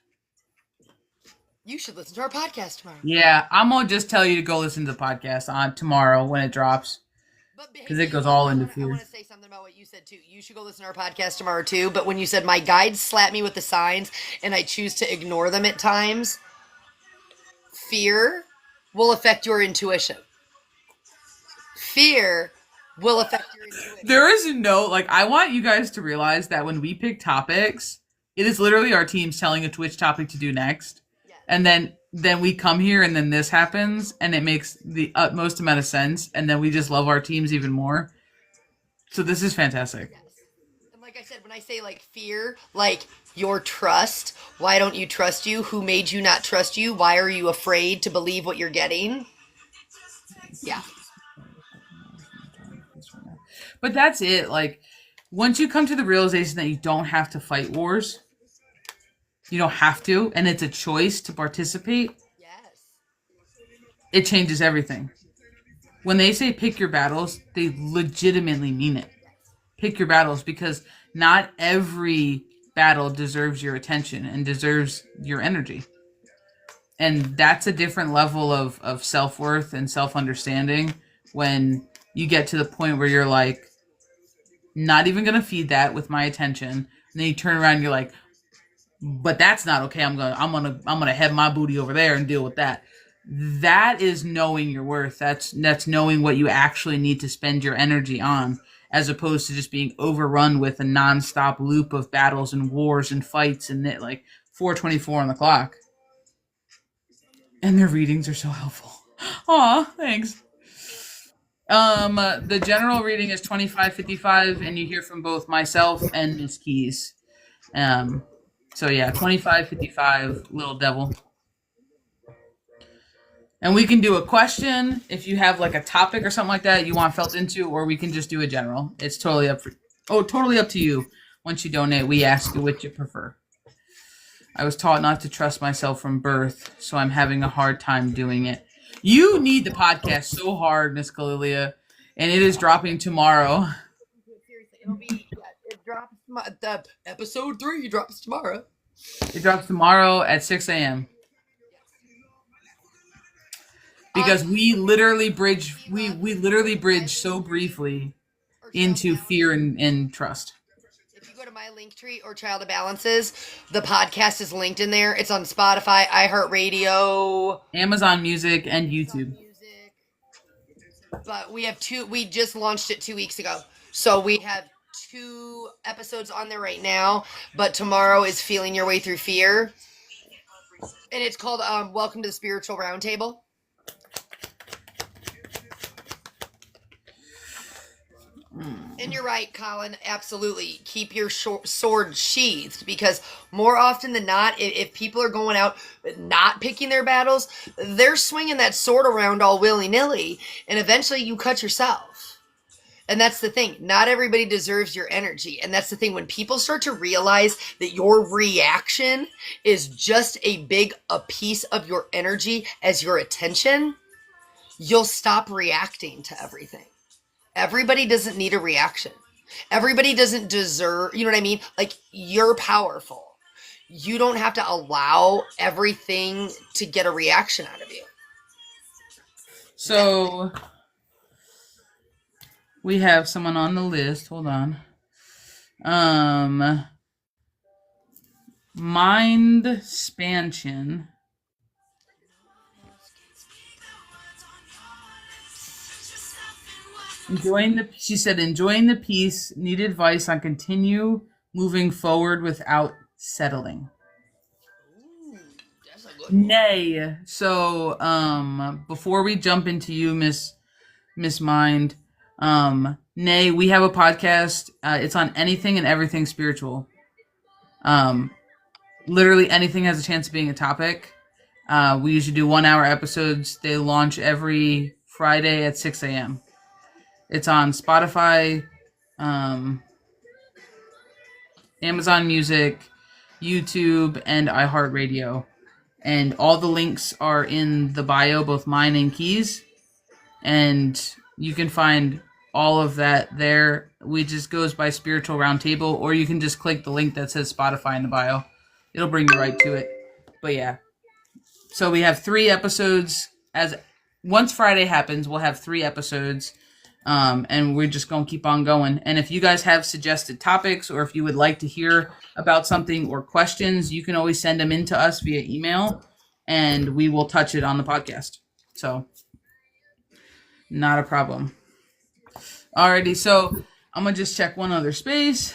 You should listen to our podcast tomorrow. Yeah, I'm going to just tell you to go listen to the podcast on tomorrow when it drops. Because it goes all into fear. I want to say something about what you said too. You should go listen to our podcast tomorrow too. But when you said my guides slap me with the signs and I choose to ignore them at times, fear will affect your intuition. Fear will affect your intuition. There is no, like, I want you guys to realize that when we pick topics, it is literally our teams telling us which topic to do next. Yes. And then we come here and then this happens and it makes the utmost amount of sense. And then we just love our teams even more. So this is fantastic. Yes. And like I said, when I say like fear, like your trust, why don't you trust you? Who made you not trust you? Why are you afraid to believe what you're getting? Yeah. But that's it. Like, once you come to the realization that you don't have to fight wars, you don't have to, and it's a choice to participate, yes, it changes everything. When they say pick your battles, they legitimately mean it. Pick your battles, because not every battle deserves your attention and deserves your energy. And that's a different level of self-worth and self-understanding when you get to the point where you're like, not even going to feed that with my attention. And then you turn around and you're like, but that's not okay. I'm gonna head my booty over there and deal with that. That is knowing your worth. That's knowing what you actually need to spend your energy on, as opposed to just being overrun with a nonstop loop of battles and wars and fights and like 4:24 on the clock. And their readings are so helpful. Aw, thanks. The general reading is 2555, and you hear from both myself and Miss Keys. So yeah, 2555, Little Devil. And we can do a question if you have like a topic or something like that you want felt into, or we can just do a general. It's totally totally up to you. Once you donate, we ask you which you prefer. I was taught not to trust myself from birth, so I'm having a hard time doing it. You need the podcast so hard, Miss Galilia, and it is dropping tomorrow. Seriously, it'll be, it drops, the episode 3 drops tomorrow. It drops tomorrow at 6 a.m. Because we literally bridge so briefly into fear and trust. If you go to my Linktree or ChildOfBalance's, the podcast is linked in there. It's on Spotify, iHeartRadio, Amazon Music, and YouTube. But we have we just launched it 2 weeks ago. So we have 2 episodes on there right now. But tomorrow is Feeling Your Way Through Fear. And it's called Welcome to the Spiritual Roundtable. And you're right, Colin. Absolutely. Keep your sword sheathed, because more often than not, if people are going out not picking their battles, they're swinging that sword around all willy-nilly, and eventually you cut yourself. And that's the thing. Not everybody deserves your energy. And that's the thing. When people start to realize that your reaction is just a piece of your energy as your attention, you'll stop reacting to everything. Everybody doesn't need a reaction. Everybody doesn't deserve, you know what I mean? Like, you're powerful. You don't have to allow everything to get a reaction out of you. So, we have someone on the list. Hold on. Mindspansion. She said, enjoying the peace, need advice on continue moving forward without settling. Ooh, that's a good one. Nay. So, before we jump into you, Miss Mind, Nay, we have a podcast. It's on anything and everything spiritual. Literally anything has a chance of being a topic. We usually do 1-hour episodes. They launch every Friday at 6 a.m. It's on Spotify, Amazon Music, YouTube, and iHeartRadio. And all the links are in the bio, both mine and Keys. And you can find all of that there. We just goes by Spiritual Roundtable, or you can just click the link that says Spotify in the bio. It'll bring you right to it. But yeah. So we have 3 episodes. Once Friday happens, we'll have 3 episodes. And we're just going to keep on going. And if you guys have suggested topics, or if you would like to hear about something or questions, you can always send them in to us via email, and we will touch it on the podcast. So, not a problem. Alrighty, so I'm going to just check one other space.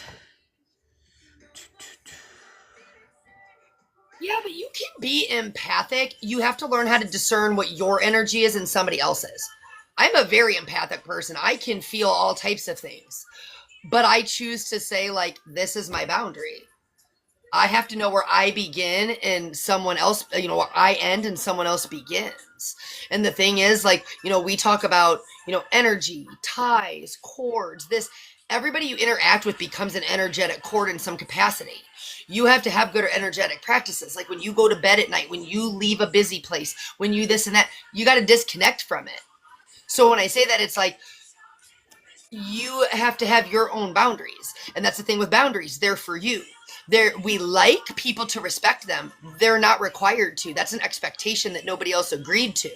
Yeah, but you can be empathic. You have to learn how to discern what your energy is and somebody else's. I'm a very empathic person. I can feel all types of things, but I choose to say, like, this is my boundary. I have to know where I begin and someone else, where I end and someone else begins. And the thing is, like, we talk about, energy, ties, cords, this. Everybody you interact with becomes an energetic cord in some capacity. You have to have good energetic practices. Like when you go to bed at night, when you leave a busy place, when you this and that, you got to disconnect from it. So when I say that, it's like you have to have your own boundaries. And that's the thing with boundaries. They're for you. We like people to respect them. They're not required to. That's an expectation that nobody else agreed to.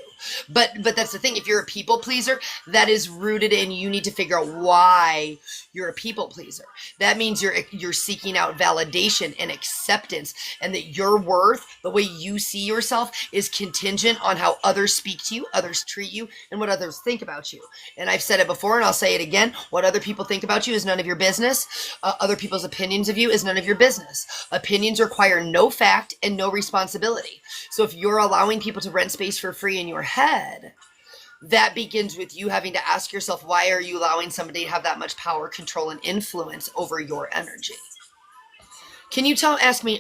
But that's the thing. If you're a people pleaser, that is rooted in you need to figure out why you're a people pleaser. That means you're seeking out validation and acceptance, and that your worth, the way you see yourself, is contingent on how others speak to you, others treat you, and what others think about you. And I've said it before, and I'll say it again. What other people think about you is none of your business. Other people's opinions of you is none of your business. Opinions require no fact and no responsibility. So if you're allowing people to rent space for free in your head, that begins with you having to ask yourself, why are you allowing somebody to have that much power, control, and influence over your energy? Can you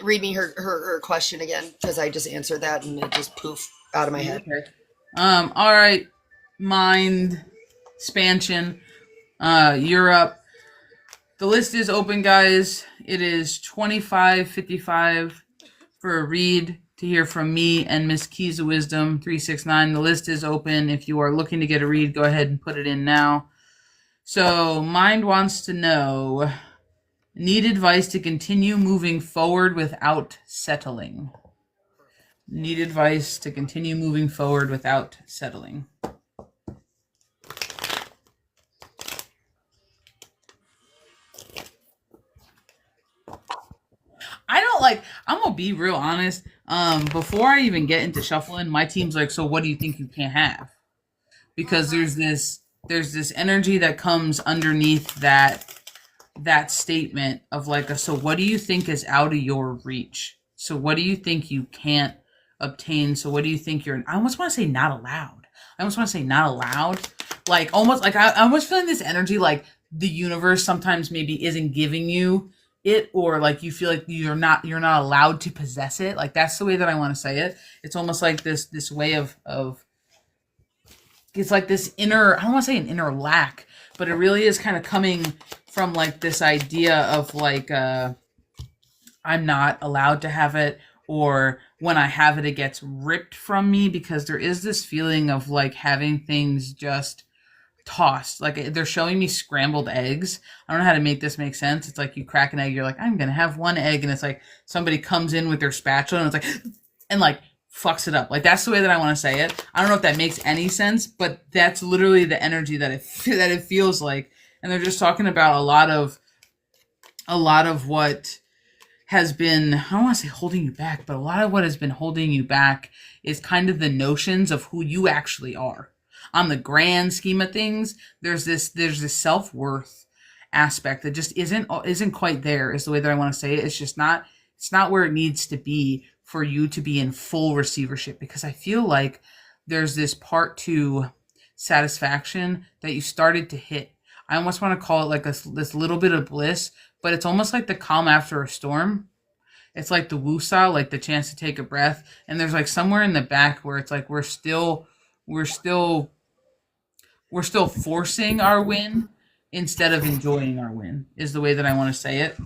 read me her question again? Because I just answered that and it just poof out of my head. Okay. All right. Mindspansion. Europe. The list is open, guys. It is $25.55 for a read to hear from me and Miss Keys of Wisdom 369. The list is open. If you are looking to get a read, go ahead and put it in now. So, Mind wants to know, need advice to continue moving forward without settling. Need advice to continue moving forward without settling. I'm gonna be real honest. Before I even get into shuffling, my team's like, so what do you think you can't have? Because there's this energy that comes underneath that statement of like, so what do you think is out of your reach? So what do you think you can't obtain? So what do you think I almost want to say not allowed. Like almost like I'm almost feeling this energy like the universe sometimes maybe isn't giving you it, or like you feel like you're not allowed to possess it. Like that's the way that I want to say it. It's almost like this way of it's like this inner, I don't want to say an inner lack, but it really is kind of coming from like this idea of like I'm not allowed to have it, or when I have it, it gets ripped from me, because there is this feeling of like having things just tossed. Like they're showing me scrambled eggs. I don't know how to make this make sense. It's like you crack an egg, you're like, I'm gonna have one egg, and it's like somebody comes in with their spatula and it's like and like fucks it up. Like that's the way that I want to say it. I don't know if that makes any sense, but that's literally the energy that it feels like. And they're just talking about a lot of what has been, I don't want to say holding you back, but a lot of what has been holding you back is kind of the notions of who you actually are. On the grand scheme of things, there's this self-worth aspect that just isn't quite there, is the way that I want to say it. It's not where it needs to be for you to be in full receivership, because I feel like there's this part to satisfaction that you started to hit. I almost want to call it like this little bit of bliss, but it's almost like the calm after a storm. It's like the woosah, like the chance to take a breath. And there's like somewhere in the back where it's like we're still forcing our win instead of enjoying our win, is the way that I want to say it.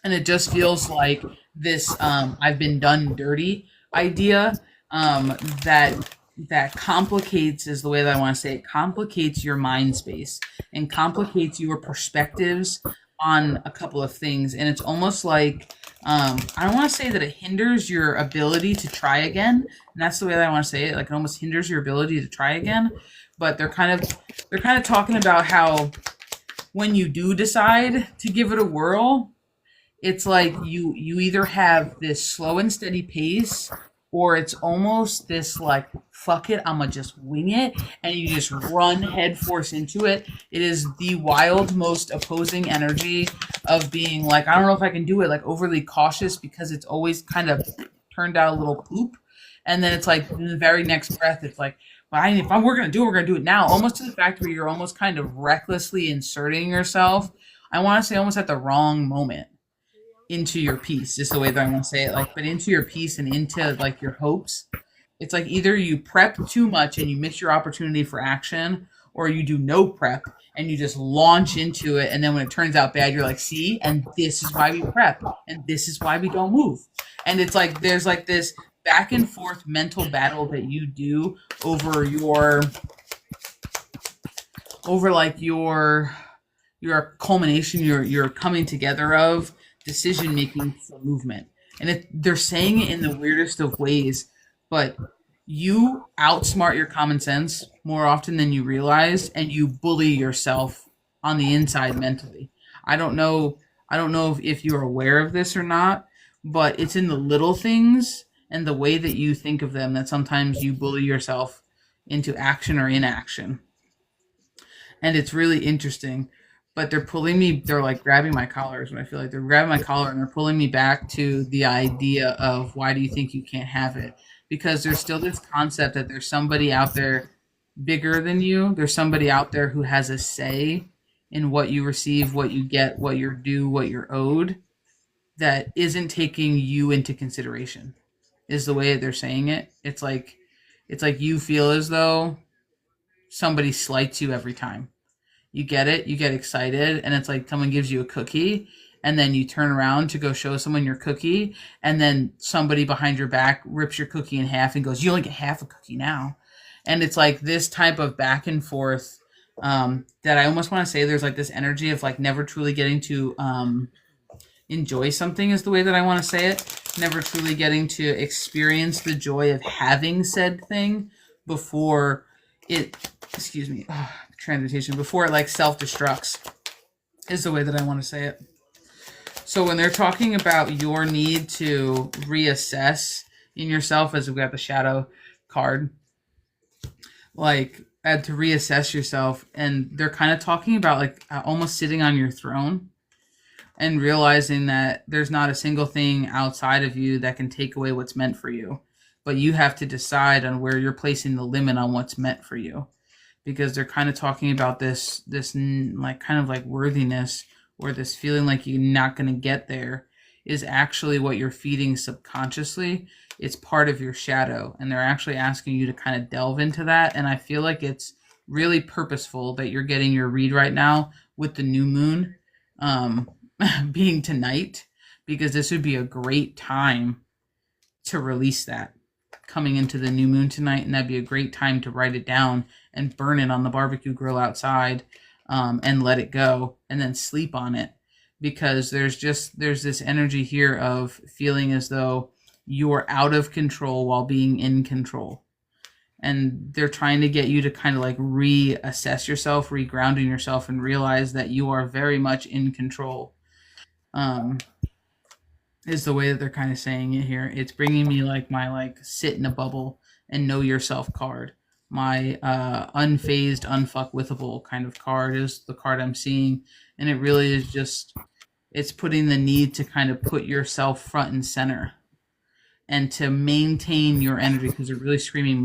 And it just feels like this I've been done dirty idea that complicates, is the way that I want to say it, complicates your mind space and complicates your perspectives on a couple of things. And it's almost like I don't want to say that it hinders your ability to try again, and that's the way that I want to say it. Like it almost hinders your ability to try again. But they're kind of talking about how when you do decide to give it a whirl, it's like you either have this slow and steady pace, or it's almost this like, fuck it, I'm gonna just wing it, and you just run headforce into it. It is the wild, most opposing energy of being like, I don't know if I can do it, like overly cautious because it's always kind of turned out a little poop. And then it's like in the very next breath, it's like, well, if we're gonna do it now. Almost to the fact where you're almost kind of recklessly inserting yourself, I want to say almost at the wrong moment, into your piece, is the way that I want to say it. Like, but into your piece and into like your hopes. It's like either you prep too much and you miss your opportunity for action, or you do no prep and you just launch into it, and then when it turns out bad, you're like, see, and this is why we prep, and this is why we don't move. And it's like there's like this back and forth mental battle that you do over like your culmination, your coming together of decision making for movement. And they're saying it in the weirdest of ways, but you outsmart your common sense more often than you realize, and you bully yourself on the inside mentally. I don't know if you're aware of this or not, but it's in the little things and the way that you think of them that sometimes you bully yourself into action or inaction. And it's really interesting. But they're like grabbing my collar, is what I feel like. They're grabbing my collar and they're pulling me back to the idea of, why do you think you can't have it? Because there's still this concept that there's somebody out there bigger than you. There's somebody out there who has a say in what you receive, what you get, what you're due, what you're owed, that isn't taking you into consideration. Is the way they're saying it. It's like you feel as though somebody slights you every time. You get it, you get excited, and it's like someone gives you a cookie, and then you turn around to go show someone your cookie, and then somebody behind your back rips your cookie in half and goes, "You only get half a cookie now." And it's like this type of back and forth, that I almost want to say there's like this energy of like never truly getting to enjoy something, is the way that I want to say it. Never truly getting to experience the joy of having said thing before it, excuse me, transmutation, before it like self destructs, is the way that I want to say it. So when they're talking about your need to reassess in yourself, as we've got the shadow card, like to reassess yourself, and they're kind of talking about like almost sitting on your throne and realizing that there's not a single thing outside of you that can take away what's meant for you, but you have to decide on where you're placing the limit on what's meant for you. Because they're kind of talking about this like kind of like worthiness, or this feeling like you're not going to get there, is actually what you're feeding subconsciously. It's part of your shadow, and they're actually asking you to kind of delve into that. And I feel like it's really purposeful that you're getting your read right now with the new moon being tonight, because this would be a great time to release that, coming into the new moon tonight, and that'd be a great time to write it down and burn it on the barbecue grill outside, and let it go, and then sleep on it. Because there's this energy here of feeling as though you're out of control while being in control, and they're trying to get you to kind of like reassess yourself, regrounding yourself, and realize that you are very much in control. um is the way that they're kind of saying it here. It's bringing me like my like sit in a bubble and know yourself card. My unfazed, unfuckwithable kind of card is the card I'm seeing, and it really is just, it's putting the need to kind of put yourself front and center, and to maintain your energy, because they're really screaming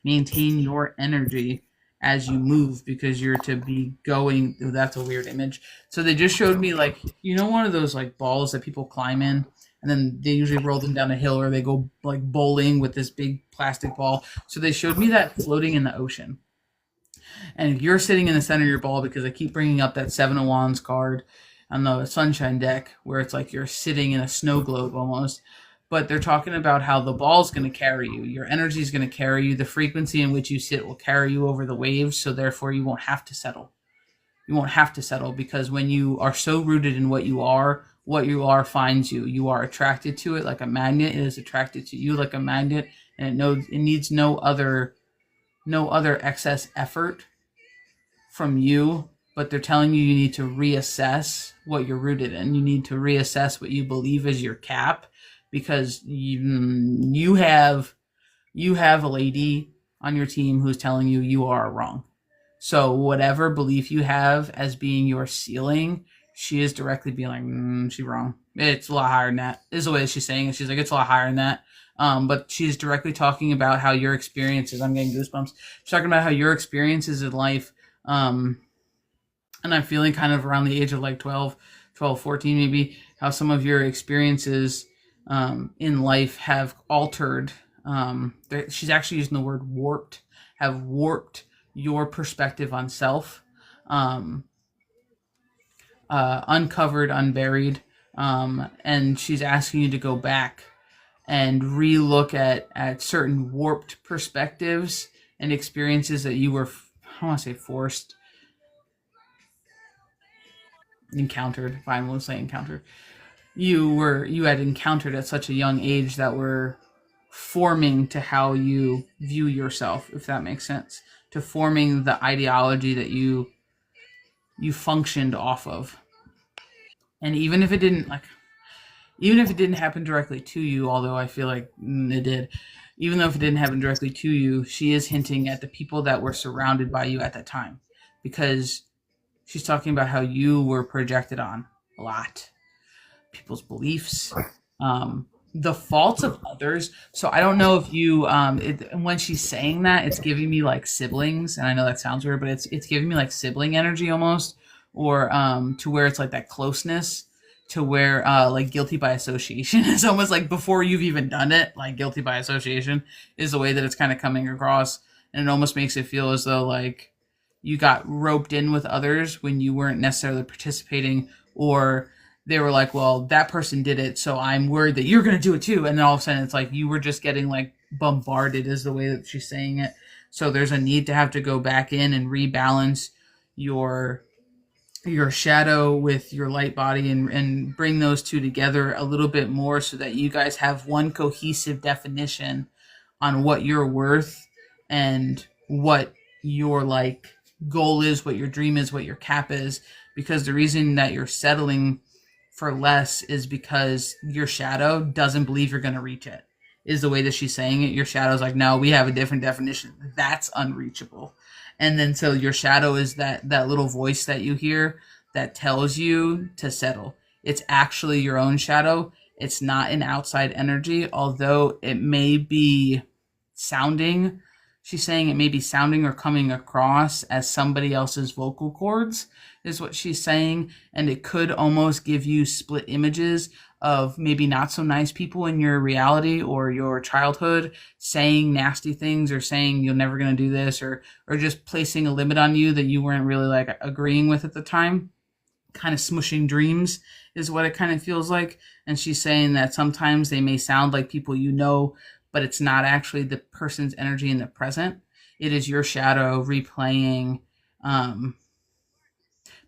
maintain your energy as you move, because you're to be going, oh, that's a weird image. So they just showed me like, one of those like balls that people climb in, and then they usually roll them down a hill, or they go like bowling with this big plastic ball. So they showed me that floating in the ocean. And if you're sitting in the center of your ball, because I keep bringing up that Seven of Wands card on the Sunshine deck, where it's like you're sitting in a snow globe almost. But they're talking about how the ball's going to carry you. Your energy is going to carry you. The frequency in which you sit will carry you over the waves. So therefore, you won't have to settle. You won't have to settle, because when you are so rooted in what you are finds you. You are attracted to it like a magnet. It is attracted to you like a magnet, and it needs no other excess effort from you. But they're telling you need to reassess what you're rooted in. You need to reassess what you believe is your cap, because you have a lady on your team who's telling you you are wrong. So whatever belief you have as being your ceiling, she is directly being like, she's wrong. It's a lot higher than that, is the way she's saying it. She's like, it's a lot higher than that. But she's directly talking about how your experiences, I'm getting goosebumps. She's talking about how your experiences in life, and I'm feeling kind of around the age of like 12, 14 maybe, how some of your experiences in life have altered. She's actually using the word warped, have warped your perspective on self, uncovered, unburied. And she's asking you to go back and relook at certain warped perspectives and experiences that you were, I want to say forced, encountered, if I will say encountered. You had encountered at such a young age that were forming to how you view yourself, if that makes sense, to forming the ideology that you functioned off of. And even if it didn't happen directly to you, although I feel like it did, even though if it didn't happen directly to you, she is hinting at the people that were surrounded by you at that time, because she's talking about how you were projected on a lot, people's beliefs, the faults of others. So I don't know if you when she's saying that, it's giving me like siblings, and I know that sounds weird, but it's giving me like sibling energy almost, or to where it's like that closeness, to where like guilty by association. It's almost like before you've even done it, like guilty by association is the way that it's kind of coming across, and it almost makes it feel as though like you got roped in with others when you weren't necessarily participating, or they were like, well, that person did it, so I'm worried that you're going to do it too. And then all of a sudden it's like you were just getting like bombarded, is the way that she's saying it. So there's a need to have to go back in and rebalance your shadow with your light body, and bring those two together a little bit more so that you guys have one cohesive definition on what you're worth and what your like goal is, what your dream is, what your cap is. Because the reason that you're settling for less is because your shadow doesn't believe you're going to reach it, is the way that she's saying it. Your shadow's like, no, we have a different definition. That's unreachable. And then so your shadow is that little voice that you hear that tells you to settle. It's actually your own shadow. It's not an outside energy, although it may be sounding, she's saying it may be sounding or coming across as somebody else's vocal cords, is what she's saying. And it could almost give you split images of maybe not so nice people in your reality or your childhood saying nasty things, or saying you're never going to do this, or just placing a limit on you that you weren't really like agreeing with at the time. Kind of smushing dreams is what it kind of feels like. And she's saying that sometimes they may sound like people you know, but it's not actually the person's energy in the present. It is your shadow replaying,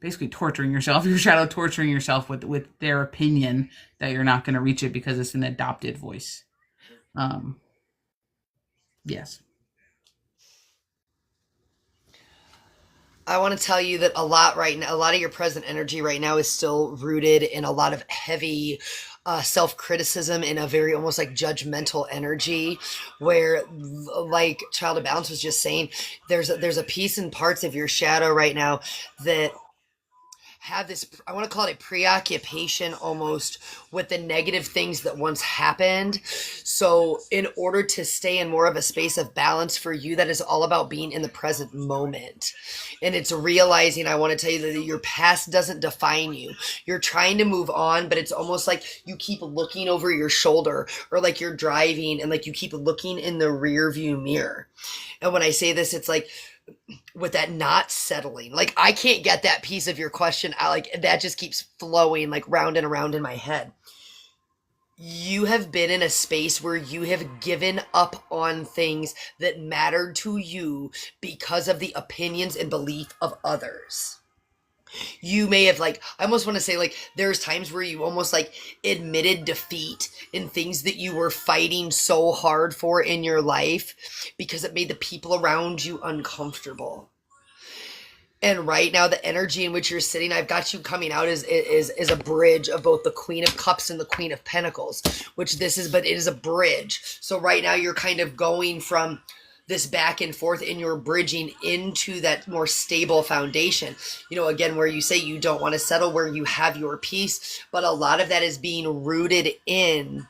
basically torturing yourself, your shadow torturing yourself with their opinion that you're not going to reach it because it's an adopted voice. Yes. I want to tell you that a lot right now, a lot of your present energy right now is still rooted in a lot of heavy self-criticism, in a very almost like judgmental energy, where, like Child of Balance was just saying, there's a piece and parts of your shadow right now that have this, I want to call it a preoccupation almost with the negative things that once happened. So in order to stay in more of a space of balance for you, that is all about being in the present moment. And it's realizing, I want to tell you that your past doesn't define you. You're trying to move on, but it's almost like you keep looking over your shoulder, or like you're driving and like you keep looking in the rear view mirror. And when I say this, it's like, with that not settling, like I can't get that piece of your question out, like that just keeps flowing like round and around in my head. You have been in a space where you have given up on things that mattered to you because of the opinions and belief of others. You may have, like, I almost want to say, like, there's times where you almost like admitted defeat in things that you were fighting so hard for in your life because it made the people around you uncomfortable. And right now, the energy in which you're sitting, I've got you coming out is a bridge of both the Queen of Cups and the Queen of Pentacles, which this is, but it is a bridge. So right now you're kind of going from this back and forth, and you're bridging into that more stable foundation. You know, again, where you say you don't want to settle, where you have your peace, but a lot of that is being rooted in.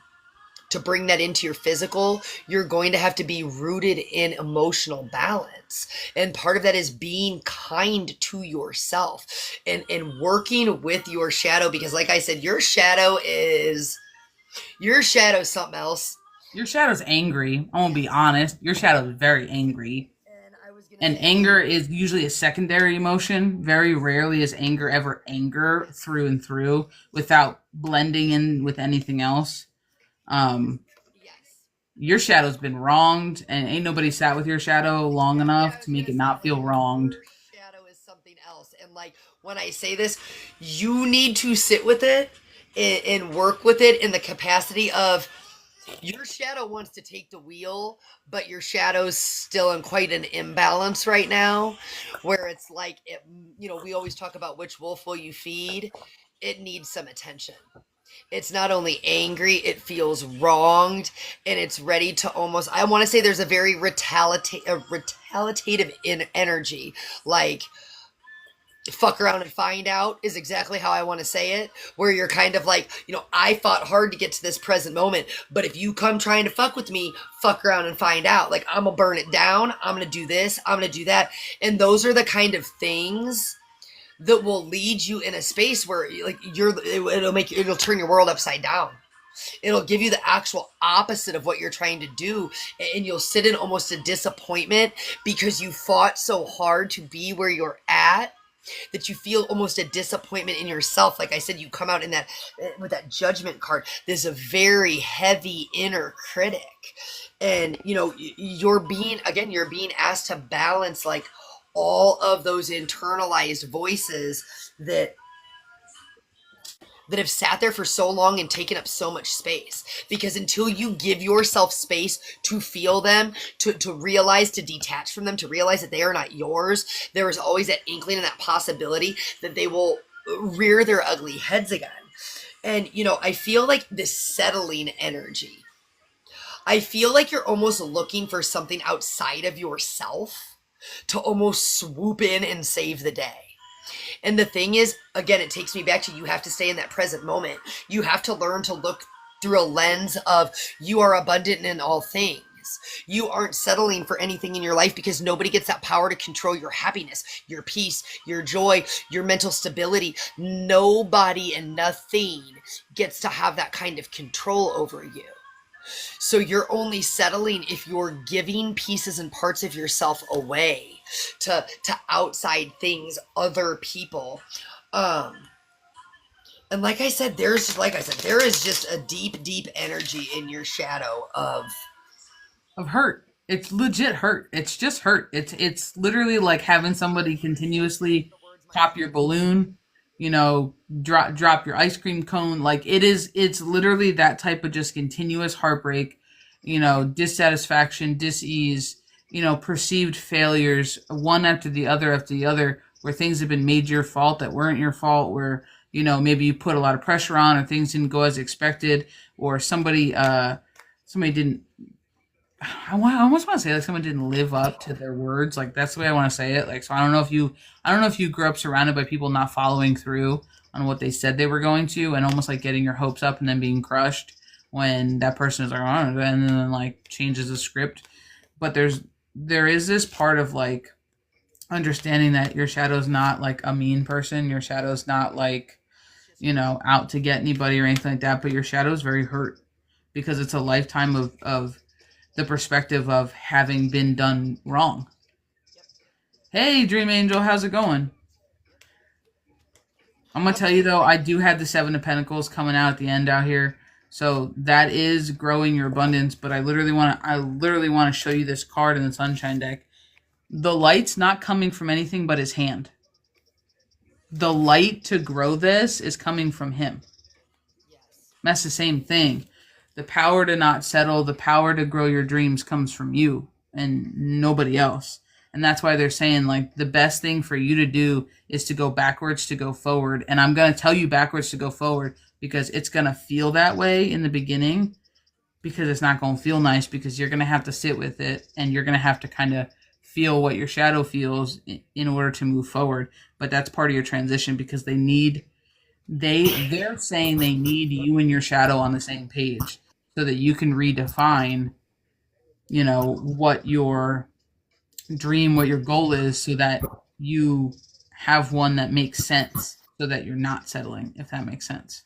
To bring that into your physical, you're going to have to be rooted in emotional balance. And part of that is being kind to yourself and working with your shadow, because like I said, your shadow is something else. Your shadow's angry. I won't be honest. Your shadow's very angry. And anger is usually a secondary emotion. Very rarely is anger ever anger through and through without blending in with anything else. Your shadow's been wronged, and ain't nobody sat with your shadow long enough to make it not feel wronged. Your shadow is something else. And like when I say this, you need to sit with it and work with it in the capacity of, your shadow wants to take the wheel, but your shadow's still in quite an imbalance right now, where it's like, we always talk about which wolf will you feed. It needs some attention. It's not only angry, it feels wronged, and it's ready to almost, I want to say there's a very retaliative energy. Like, fuck around and find out is exactly how I want to say it, where you're kind of like, I fought hard to get to this present moment, but if you come trying to fuck with me, fuck around and find out. Like, I'm gonna burn it down, I'm gonna do this, I'm gonna do that. And those are the kind of things that will lead you in a space where like it'll turn your world upside down. It'll give you the actual opposite of what you're trying to do, and you'll sit in almost a disappointment because you fought so hard to be where you're at that you feel almost a disappointment in yourself. Like I said, you come out in that with that judgment card. There's a very heavy inner critic, and you're being asked to balance like all of those internalized voices that have sat there for so long and taken up so much space. Because until you give yourself space to feel them, to realize, to detach from them, to realize that they are not yours, there is always that inkling and that possibility that they will rear their ugly heads again. And, I feel like this settling energy. I feel like you're almost looking for something outside of yourself to almost swoop in and save the day. And the thing is, again, it takes me back to, you have to stay in that present moment. You have to learn to look through a lens of, you are abundant in all things. You aren't settling for anything in your life, because nobody gets that power to control your happiness, your peace, your joy, your mental stability. Nobody and nothing gets to have that kind of control over you. So you're only settling if you're giving pieces and parts of yourself away to outside things, other people. And like I said, there is just a deep, deep energy in your shadow of hurt. It's legit hurt. It's just hurt. It's literally like having somebody continuously pop your balloon, drop your ice cream cone. Like it's literally that type of just continuous heartbreak, dissatisfaction, dis-ease, perceived failures, one after the other, where things have been made your fault that weren't your fault, where, maybe you put a lot of pressure on, or things didn't go as expected, or somebody didn't, I almost want to say like someone didn't live up to their words. Like that's the way I want to say it. Like, so I don't know if you grew up surrounded by people not following through on what they said they were going to, and almost like getting your hopes up and then being crushed when that person is like, oh, and then like changes the script. But there is this part of like understanding that your shadow's not like a mean person. Your shadow's not like, out to get anybody or anything like that. But your shadow's very hurt because it's a lifetime of the perspective of having been done wrong. Hey, Dream Angel, how's it going? I'm going to tell you, though, I do have the Seven of Pentacles coming out at the end out here. So that is growing your abundance. But I literally want to show you this card in the Sunshine deck. The light's not coming from anything but his hand. The light to grow this is coming from him. That's the same thing. The power to not settle, the power to grow your dreams comes from you and nobody else. And that's why they're saying, like, the best thing for you to do is to go backwards to go forward. And I'm going to tell you backwards to go forward because it's going to feel that way in the beginning, because it's not going to feel nice, because you're going to have to sit with it and you're going to have to kind of feel what your shadow feels in order to move forward. But that's part of your transition, because they're saying they need you and your shadow on the same page, so that you can redefine, what your dream, what your goal is, so that you have one that makes sense, so that you're not settling, if that makes sense.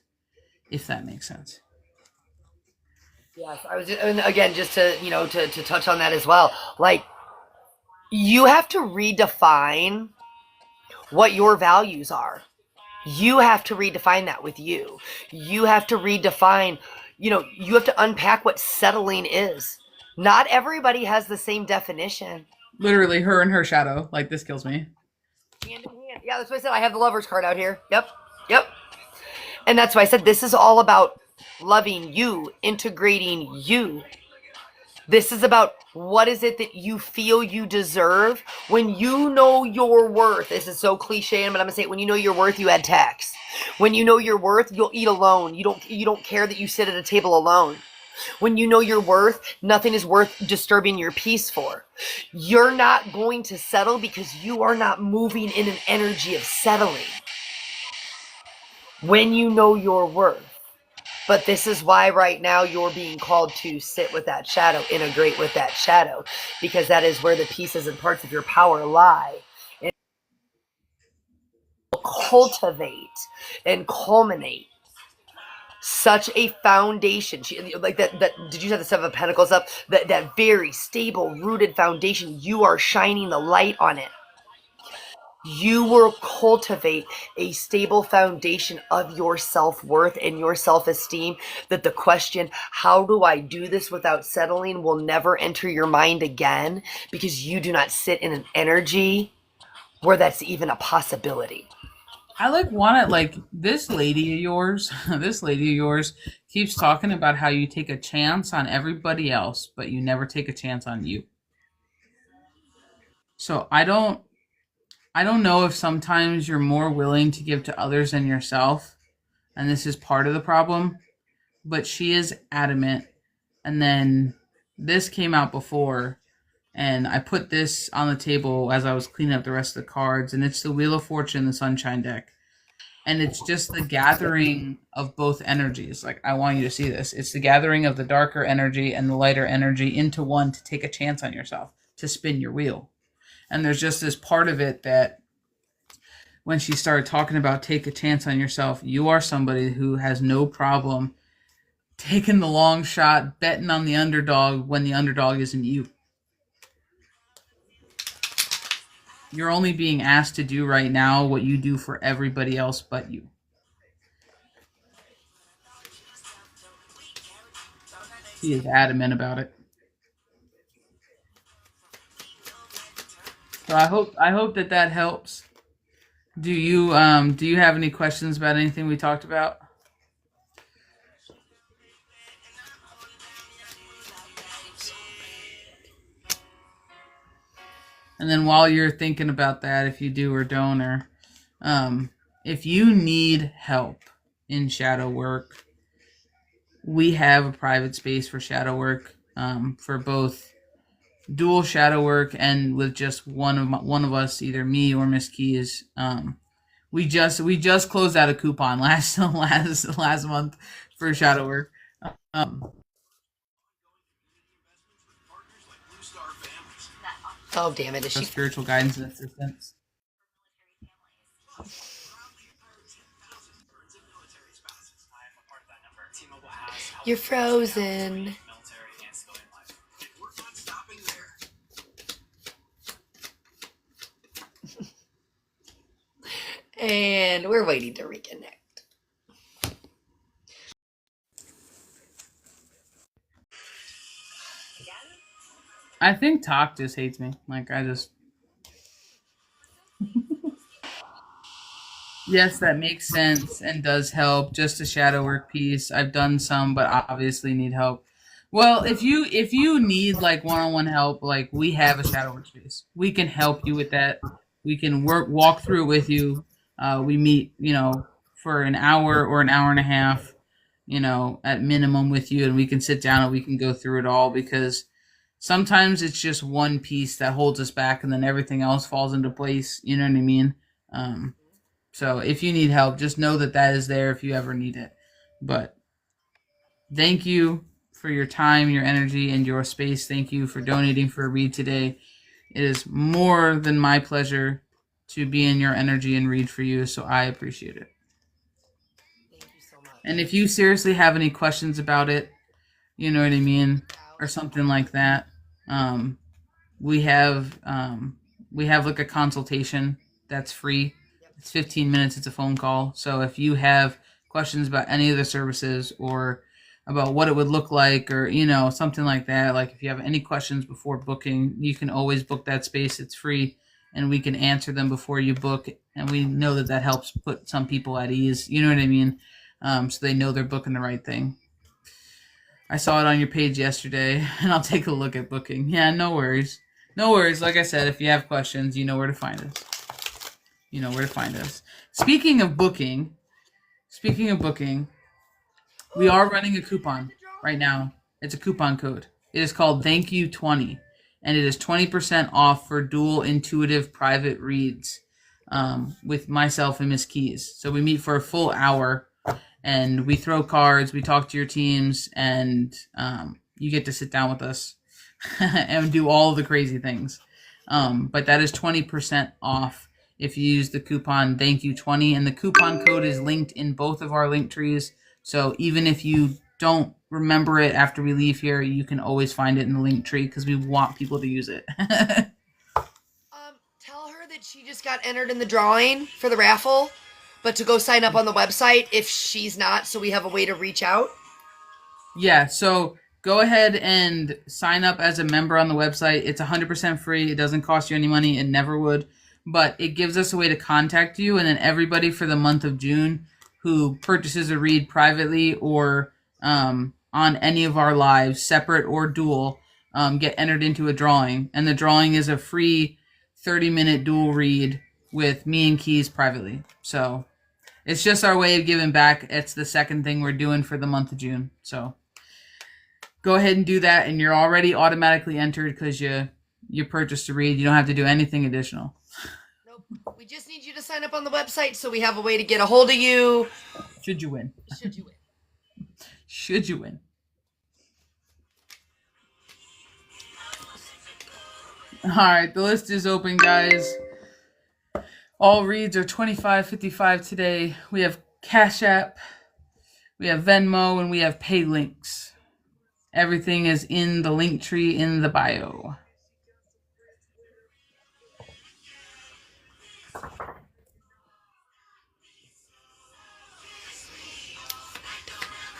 Yes, I was, and again, just to, to touch on that as well. Like, you have to redefine what your values are. You have to redefine that with you. You have to redefine, you have to unpack what settling is. Not everybody has the same definition. Literally, her and her shadow. Like, this kills me. Hand in hand. Yeah, that's what I said. I have the Lover's card out here. Yep. And that's why I said this is all about loving you, integrating you. This is about what is it that you feel you deserve when you know your worth. This is so cliche, but I'm going to say it. When you know your worth, you add tax. When you know your worth, you'll eat alone. You don't care that you sit at a table alone. When you know your worth, nothing is worth disturbing your peace for. You're not going to settle because you are not moving in an energy of settling. When you know your worth. But this is why right now you're being called to sit with that shadow, integrate with that shadow, because that is where the pieces and parts of your power lie. And cultivate and culminate such a foundation, like that did you have the Seven of Pentacles up? That very stable rooted foundation, you are shining the light on it. You will cultivate a stable foundation of your self-worth and your self-esteem, that the question, how do I do this without settling, will never enter your mind again, because you do not sit in an energy where that's even a possibility. I want it, this lady of yours, keeps talking about how you take a chance on everybody else, but you never take a chance on you. So I don't know if sometimes you're more willing to give to others than yourself, and this is part of the problem, but she is adamant. And then this came out before, and I put this on the table as I was cleaning up the rest of the cards, and it's the Wheel of Fortune, the Sunshine deck. And it's just the gathering of both energies. I want you to see this. It's the gathering of the darker energy and the lighter energy into one to take a chance on yourself, to spin your wheel. And there's just this part of it that when she started talking about take a chance on yourself, you are somebody who has no problem taking the long shot, betting on the underdog when the underdog isn't you. You're only being asked to do right now what you do for everybody else but you. He is adamant about it. So I hope that helps. Do you have any questions about anything we talked about? And then while you're thinking about that, if you do or don't, or if you need help in shadow work, we have a private space for shadow work, for both dual shadow work and with just one of us, either me or Miss Keys. We just closed out a coupon last month for shadow work. Oh, damn it. Is she spiritual guidance and assistance. You're frozen. And we're waiting to reconnect. I think Talk just hates me. Yes, that makes sense and does help. Just a shadow work piece. I've done some, but obviously need help. Well, if you need one-on-one help, we have a shadow work space. We can help you with that. We can walk through it with you. We meet, for an hour or an hour and a half, at minimum with you, and we can sit down and we can go through it all, because sometimes it's just one piece that holds us back and then everything else falls into place. You know what I mean? So if you need help, just know that is there if you ever need it. But thank you for your time, your energy, and your space. Thank you for donating for a read today. It is more than my pleasure to be in your energy and read for you, so I appreciate it. Thank you so much. And if you seriously have any questions about it, you know what I mean, or something like that, we have a consultation that's free. It's 15 minutes. It's a phone call. So if you have questions about any of the services or about what it would look like, or, something like that, if you have any questions before booking, you can always book that space. It's free, and we can answer them before you book. And we know that helps put some people at ease. You know what I mean? So they know they're booking the right thing. I saw it on your page yesterday, and I'll take a look at booking. Yeah, no worries. No worries. Like I said, if you have questions, you know where to find us. Speaking of booking, we are running a coupon right now It's a coupon code. It is called Thank You 20, and it is 20% off for dual intuitive private reads with myself and Miss Keys. So we meet for a full hour, and we throw cards, we talk to your teams, and you get to sit down with us and do all the crazy things. But that is 20% off if you use the coupon Thank You 20, and the coupon code is linked in both of our link trees. So even if you don't remember it after we leave here, you can always find it in the link tree because we want people to use it. Tell her that she just got entered in the drawing for the raffle, but to go sign up on the website if she's not, so we have a way to reach out. Yeah, so go ahead and sign up as a member on the website. It's 100% free. It doesn't cost you any money. It never would. But it gives us a way to contact you, and then everybody for the month of June who purchases a read privately or on any of our lives, separate or dual, get entered into a drawing. And the drawing is a free 30-minute dual read with me and Keys privately. So it's just our way of giving back. It's the second thing we're doing for the month of June. So go ahead and do that, and you're already automatically entered because you purchased a read. You don't have to do anything additional. Nope. We just need you to sign up on the website so we have a way to get a hold of you. Should you win. Should you win. Should you win. All right, the list is open, guys. All reads are $25.55 today. We have Cash App, we have Venmo, and we have Pay Links. Everything is in the link tree in the bio.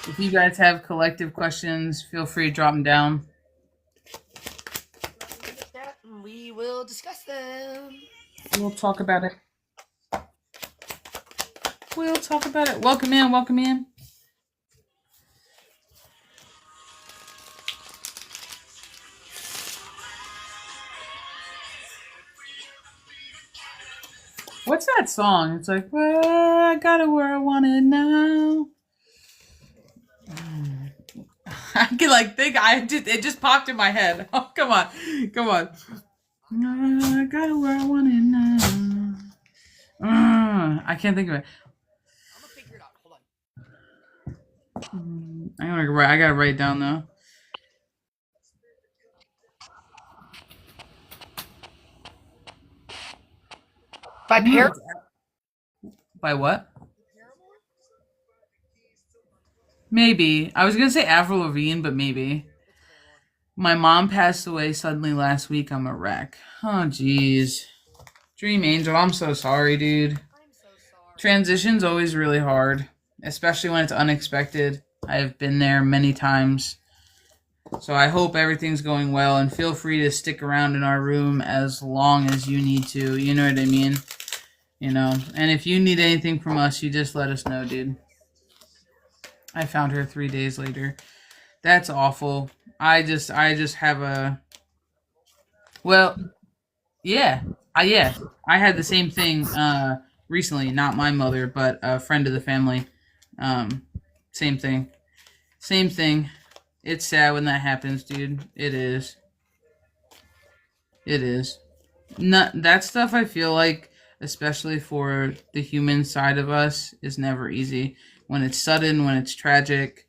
If you guys have collective questions, feel free to drop them down. We will discuss them. We'll talk about it. We'll talk about it. Welcome in, welcome in. What's that song? It's like, well, I got it where I want it now. I can like think it just popped in my head. Oh, come on. I got it where I want it now. I can't think of it. I'm gonna figure it out. Hold on. I gotta write it down though. By Paramore? By what? Maybe. I was gonna say Avril Lavigne, but maybe. My mom passed away suddenly last week. I'm a wreck. Oh, jeez. Dream Angel, I'm so sorry, dude. I'm so sorry. Transition's always really hard, especially when it's unexpected. I've been there many times. So I hope everything's going well, and feel free to stick around in our room as long as you need to. You know what I mean? You know, and if you need anything from us, you just let us know, dude. I found her 3 days later. That's awful. I just have a... Well, yeah. I had the same thing recently. Not my mother, but a friend of the family. Same thing. It's sad when that happens, dude. It is. That stuff, I feel like, especially for the human side of us, is never easy. When it's sudden, when it's tragic,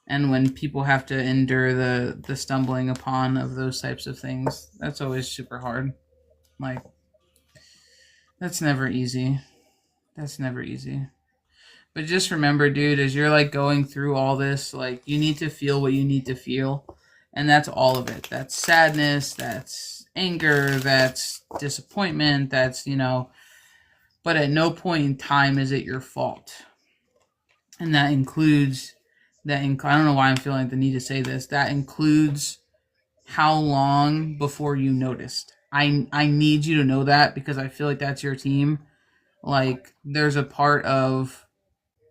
and when people have to endure the stumbling upon of those types of things, that's always super hard. Like, that's never easy. But just remember, dude, as you're like going through all this, like, you need to feel what you need to feel. And that's all of it. That's sadness, that's anger, that's disappointment, that's, but at no point in time is it your fault. And that includes, I don't know why I'm feeling like the need to say this, that includes how long before you noticed. I need you to know that, because I feel like that's your team. Like, there's a part of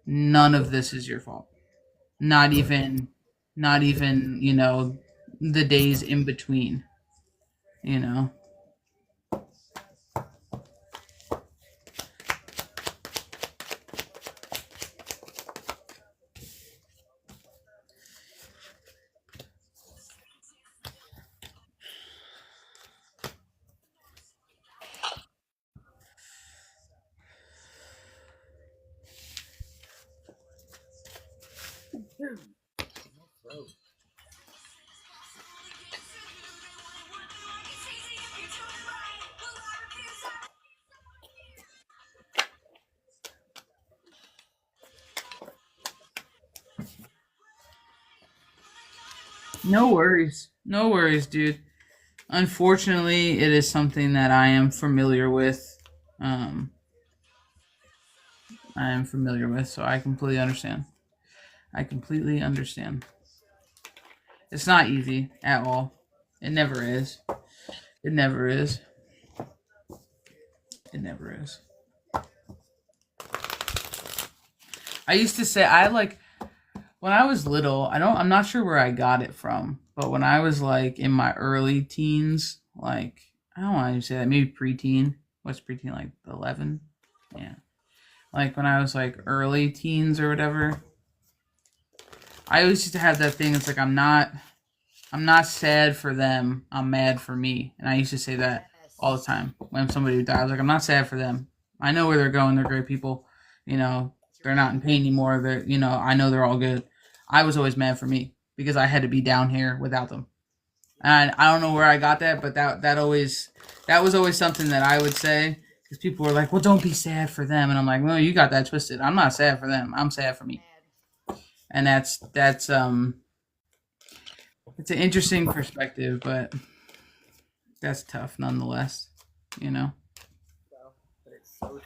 none of this is your fault. Not even, the days in between, No worries. No worries, dude. Unfortunately, it is something that I am familiar with. Um, I am familiar with, so I completely understand. I completely understand. It's not easy at all. It never is. It never is. It never is. I used to say I like when I was little, I'm not sure where I got it from, but when I was like in my early teens, like I don't want to say that, maybe preteen. What's preteen, like 11? Yeah. Like when I was like early teens or whatever, I always used to have that thing. It's like I'm not sad for them. I'm mad for me. And I used to say that all the Yes. time when somebody would die. I was like, I'm not sad for them. I know where they're going. They're great people. You know, they're not in pain anymore. I know they're all good. I was always mad for me because I had to be down here without them. And I don't know where I got that, but that was always something that I would say because people were like, "Well, don't be sad for them," and I'm like, "No, you got that twisted. I'm not sad for them. I'm sad for me." And that's it's an interesting perspective, but that's tough nonetheless, you know. But it's so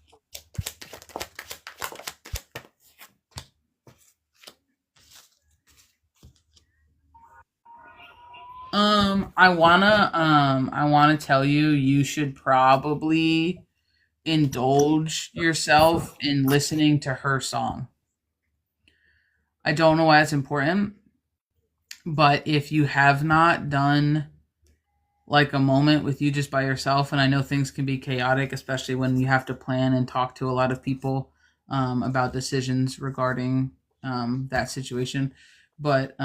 I wanna tell you you should probably indulge yourself in listening to her song. I don't know why it's important, but if you have not done like a moment with you just by yourself, and I know things can be chaotic, especially when you have to plan and talk to a lot of people about decisions regarding that situation. But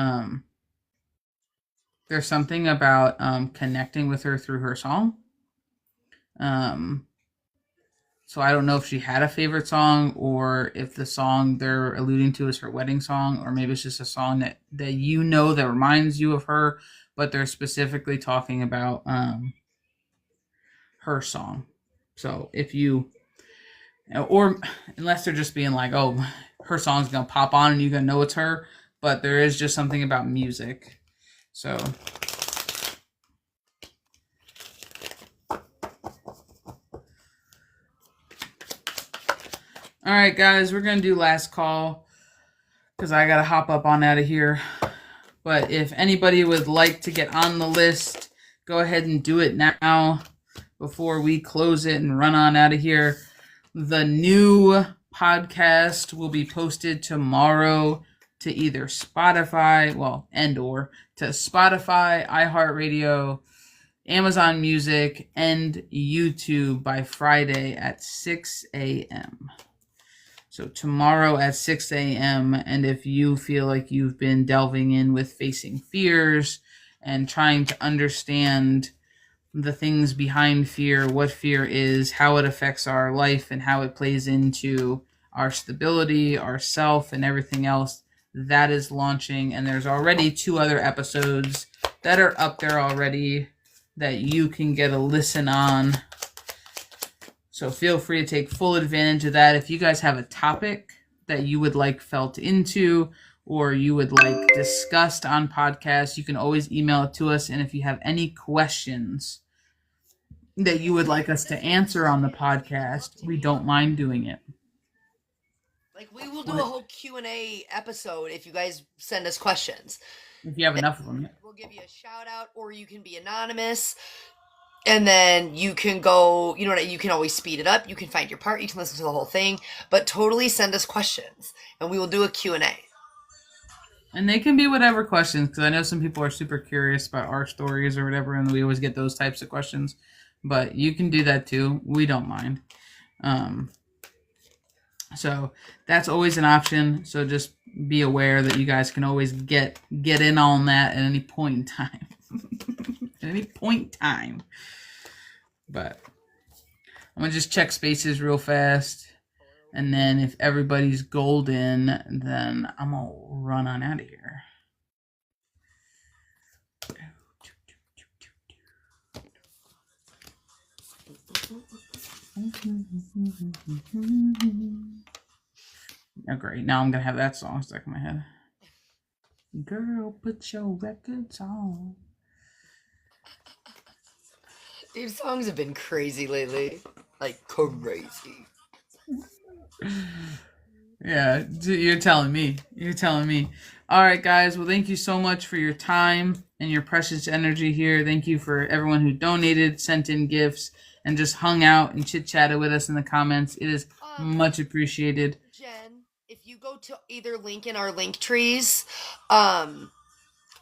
there's something about connecting with her through her song. Um, so I don't know if she had a favorite song or if the song they're alluding to is her wedding song, or maybe it's just a song that that reminds you of her, but they're specifically talking about her song. So if you, or unless they're just being like, oh, her song's gonna pop on and you're gonna know it's her, but there is just something about music. So, all right, guys, we're gonna do last call because I gotta hop up on out of here. But if anybody would like to get on the list, go ahead and do it now before we close it and run on out of here. The new podcast will be posted tomorrow to either Spotify, or to Spotify, iHeartRadio, Amazon Music, and YouTube by Friday at 6 a.m. So tomorrow at 6 a.m. And if you feel like you've been delving in with facing fears and trying to understand the things behind fear, what fear is, how it affects our life, and how it plays into our stability, our self, and everything else, that is launching. And there's already 2 other episodes that are up there already that you can get a listen on. So feel free to take full advantage of that. If you guys have a topic that you would like felt into or you would like discussed on podcasts, you can always email it to us. And if you have any questions that you would like us to answer on the podcast, we don't mind doing it. like we will do a whole Q&A episode if you guys send us questions. If you have enough of them. Yeah. We'll give you a shout out, or you can be anonymous. And then you can go, you can always speed it up. You can find your part. You can listen to the whole thing. But totally send us questions. And we will do a Q&A. And they can be whatever questions, because I know some people are super curious about our stories or whatever, and we always get those types of questions. But you can do that too. We don't mind. So that's always an option. So just be aware that you guys can always get in on that at any point in time. At any point in time. But I'm going to just check spaces real fast. And then if everybody's golden, then I'm going to run on out of here. Oh, great. Now I'm going to have that song stuck in my head. Girl, put your records on. These songs have been crazy lately. Like, crazy. Yeah, you're telling me. You're telling me. All right, guys. Well, thank you so much for your time and your precious energy here. Thank you for everyone who donated, sent in gifts, and just hung out and chit-chatted with us in the comments. It is much appreciated. Jen, if you go to either link in our link trees,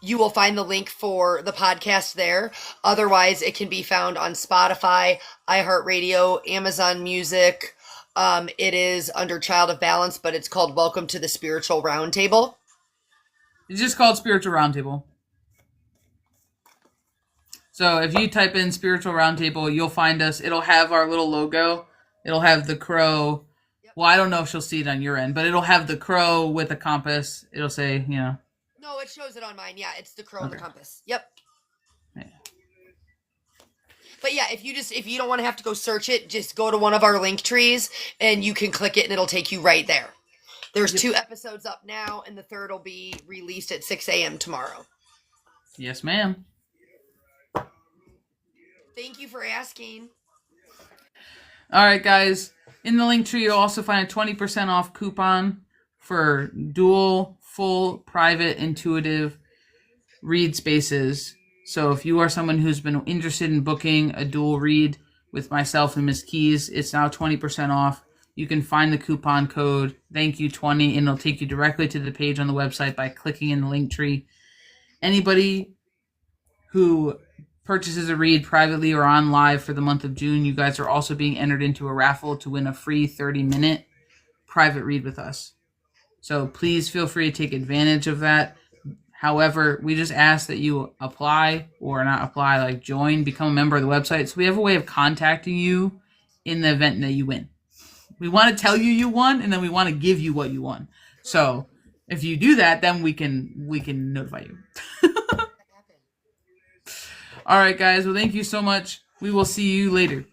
you will find the link for the podcast there. Otherwise, it can be found on Spotify, iHeartRadio, Amazon Music. It is under Child of Balance, but it's called Welcome to the Spiritual Roundtable. It's just called Spiritual Roundtable. So if you type in Spiritual Roundtable, you'll find us. It'll have our little logo. It'll have the crow. Yep. Well, I don't know if she'll see it on your end, but it'll have the crow with a compass. It'll say, you know. No, it shows it on mine. Yeah, it's the crow and the compass. Yep. Yeah. But yeah, if you don't want to have to go search it, just go to one of our link trees and you can click it and it'll take you right there. There's 2 episodes up now and the 3rd will be released at 6 a.m. tomorrow. Yes, ma'am. Thank you for asking. All right, guys. In the link tree, you'll also find a 20% off coupon for dual, full, private, intuitive read spaces. So if you are someone who's been interested in booking a dual read with myself and Miss Keys, it's now 20% off. You can find the coupon code THANK YOU20 and it'll take you directly to the page on the website by clicking in the link tree. Anybody who purchases a read privately or on live for the month of June, you guys are also being entered into a raffle to win a free 30-minute private read with us. So please feel free to take advantage of that. However, we just ask that you apply or not apply, like join, become a member of the website. So we have a way of contacting you in the event that you win. We want to tell you you won, and then we want to give you what you won. So if you do that, then we can notify you. All right, guys. Well, thank you so much. We will see you later.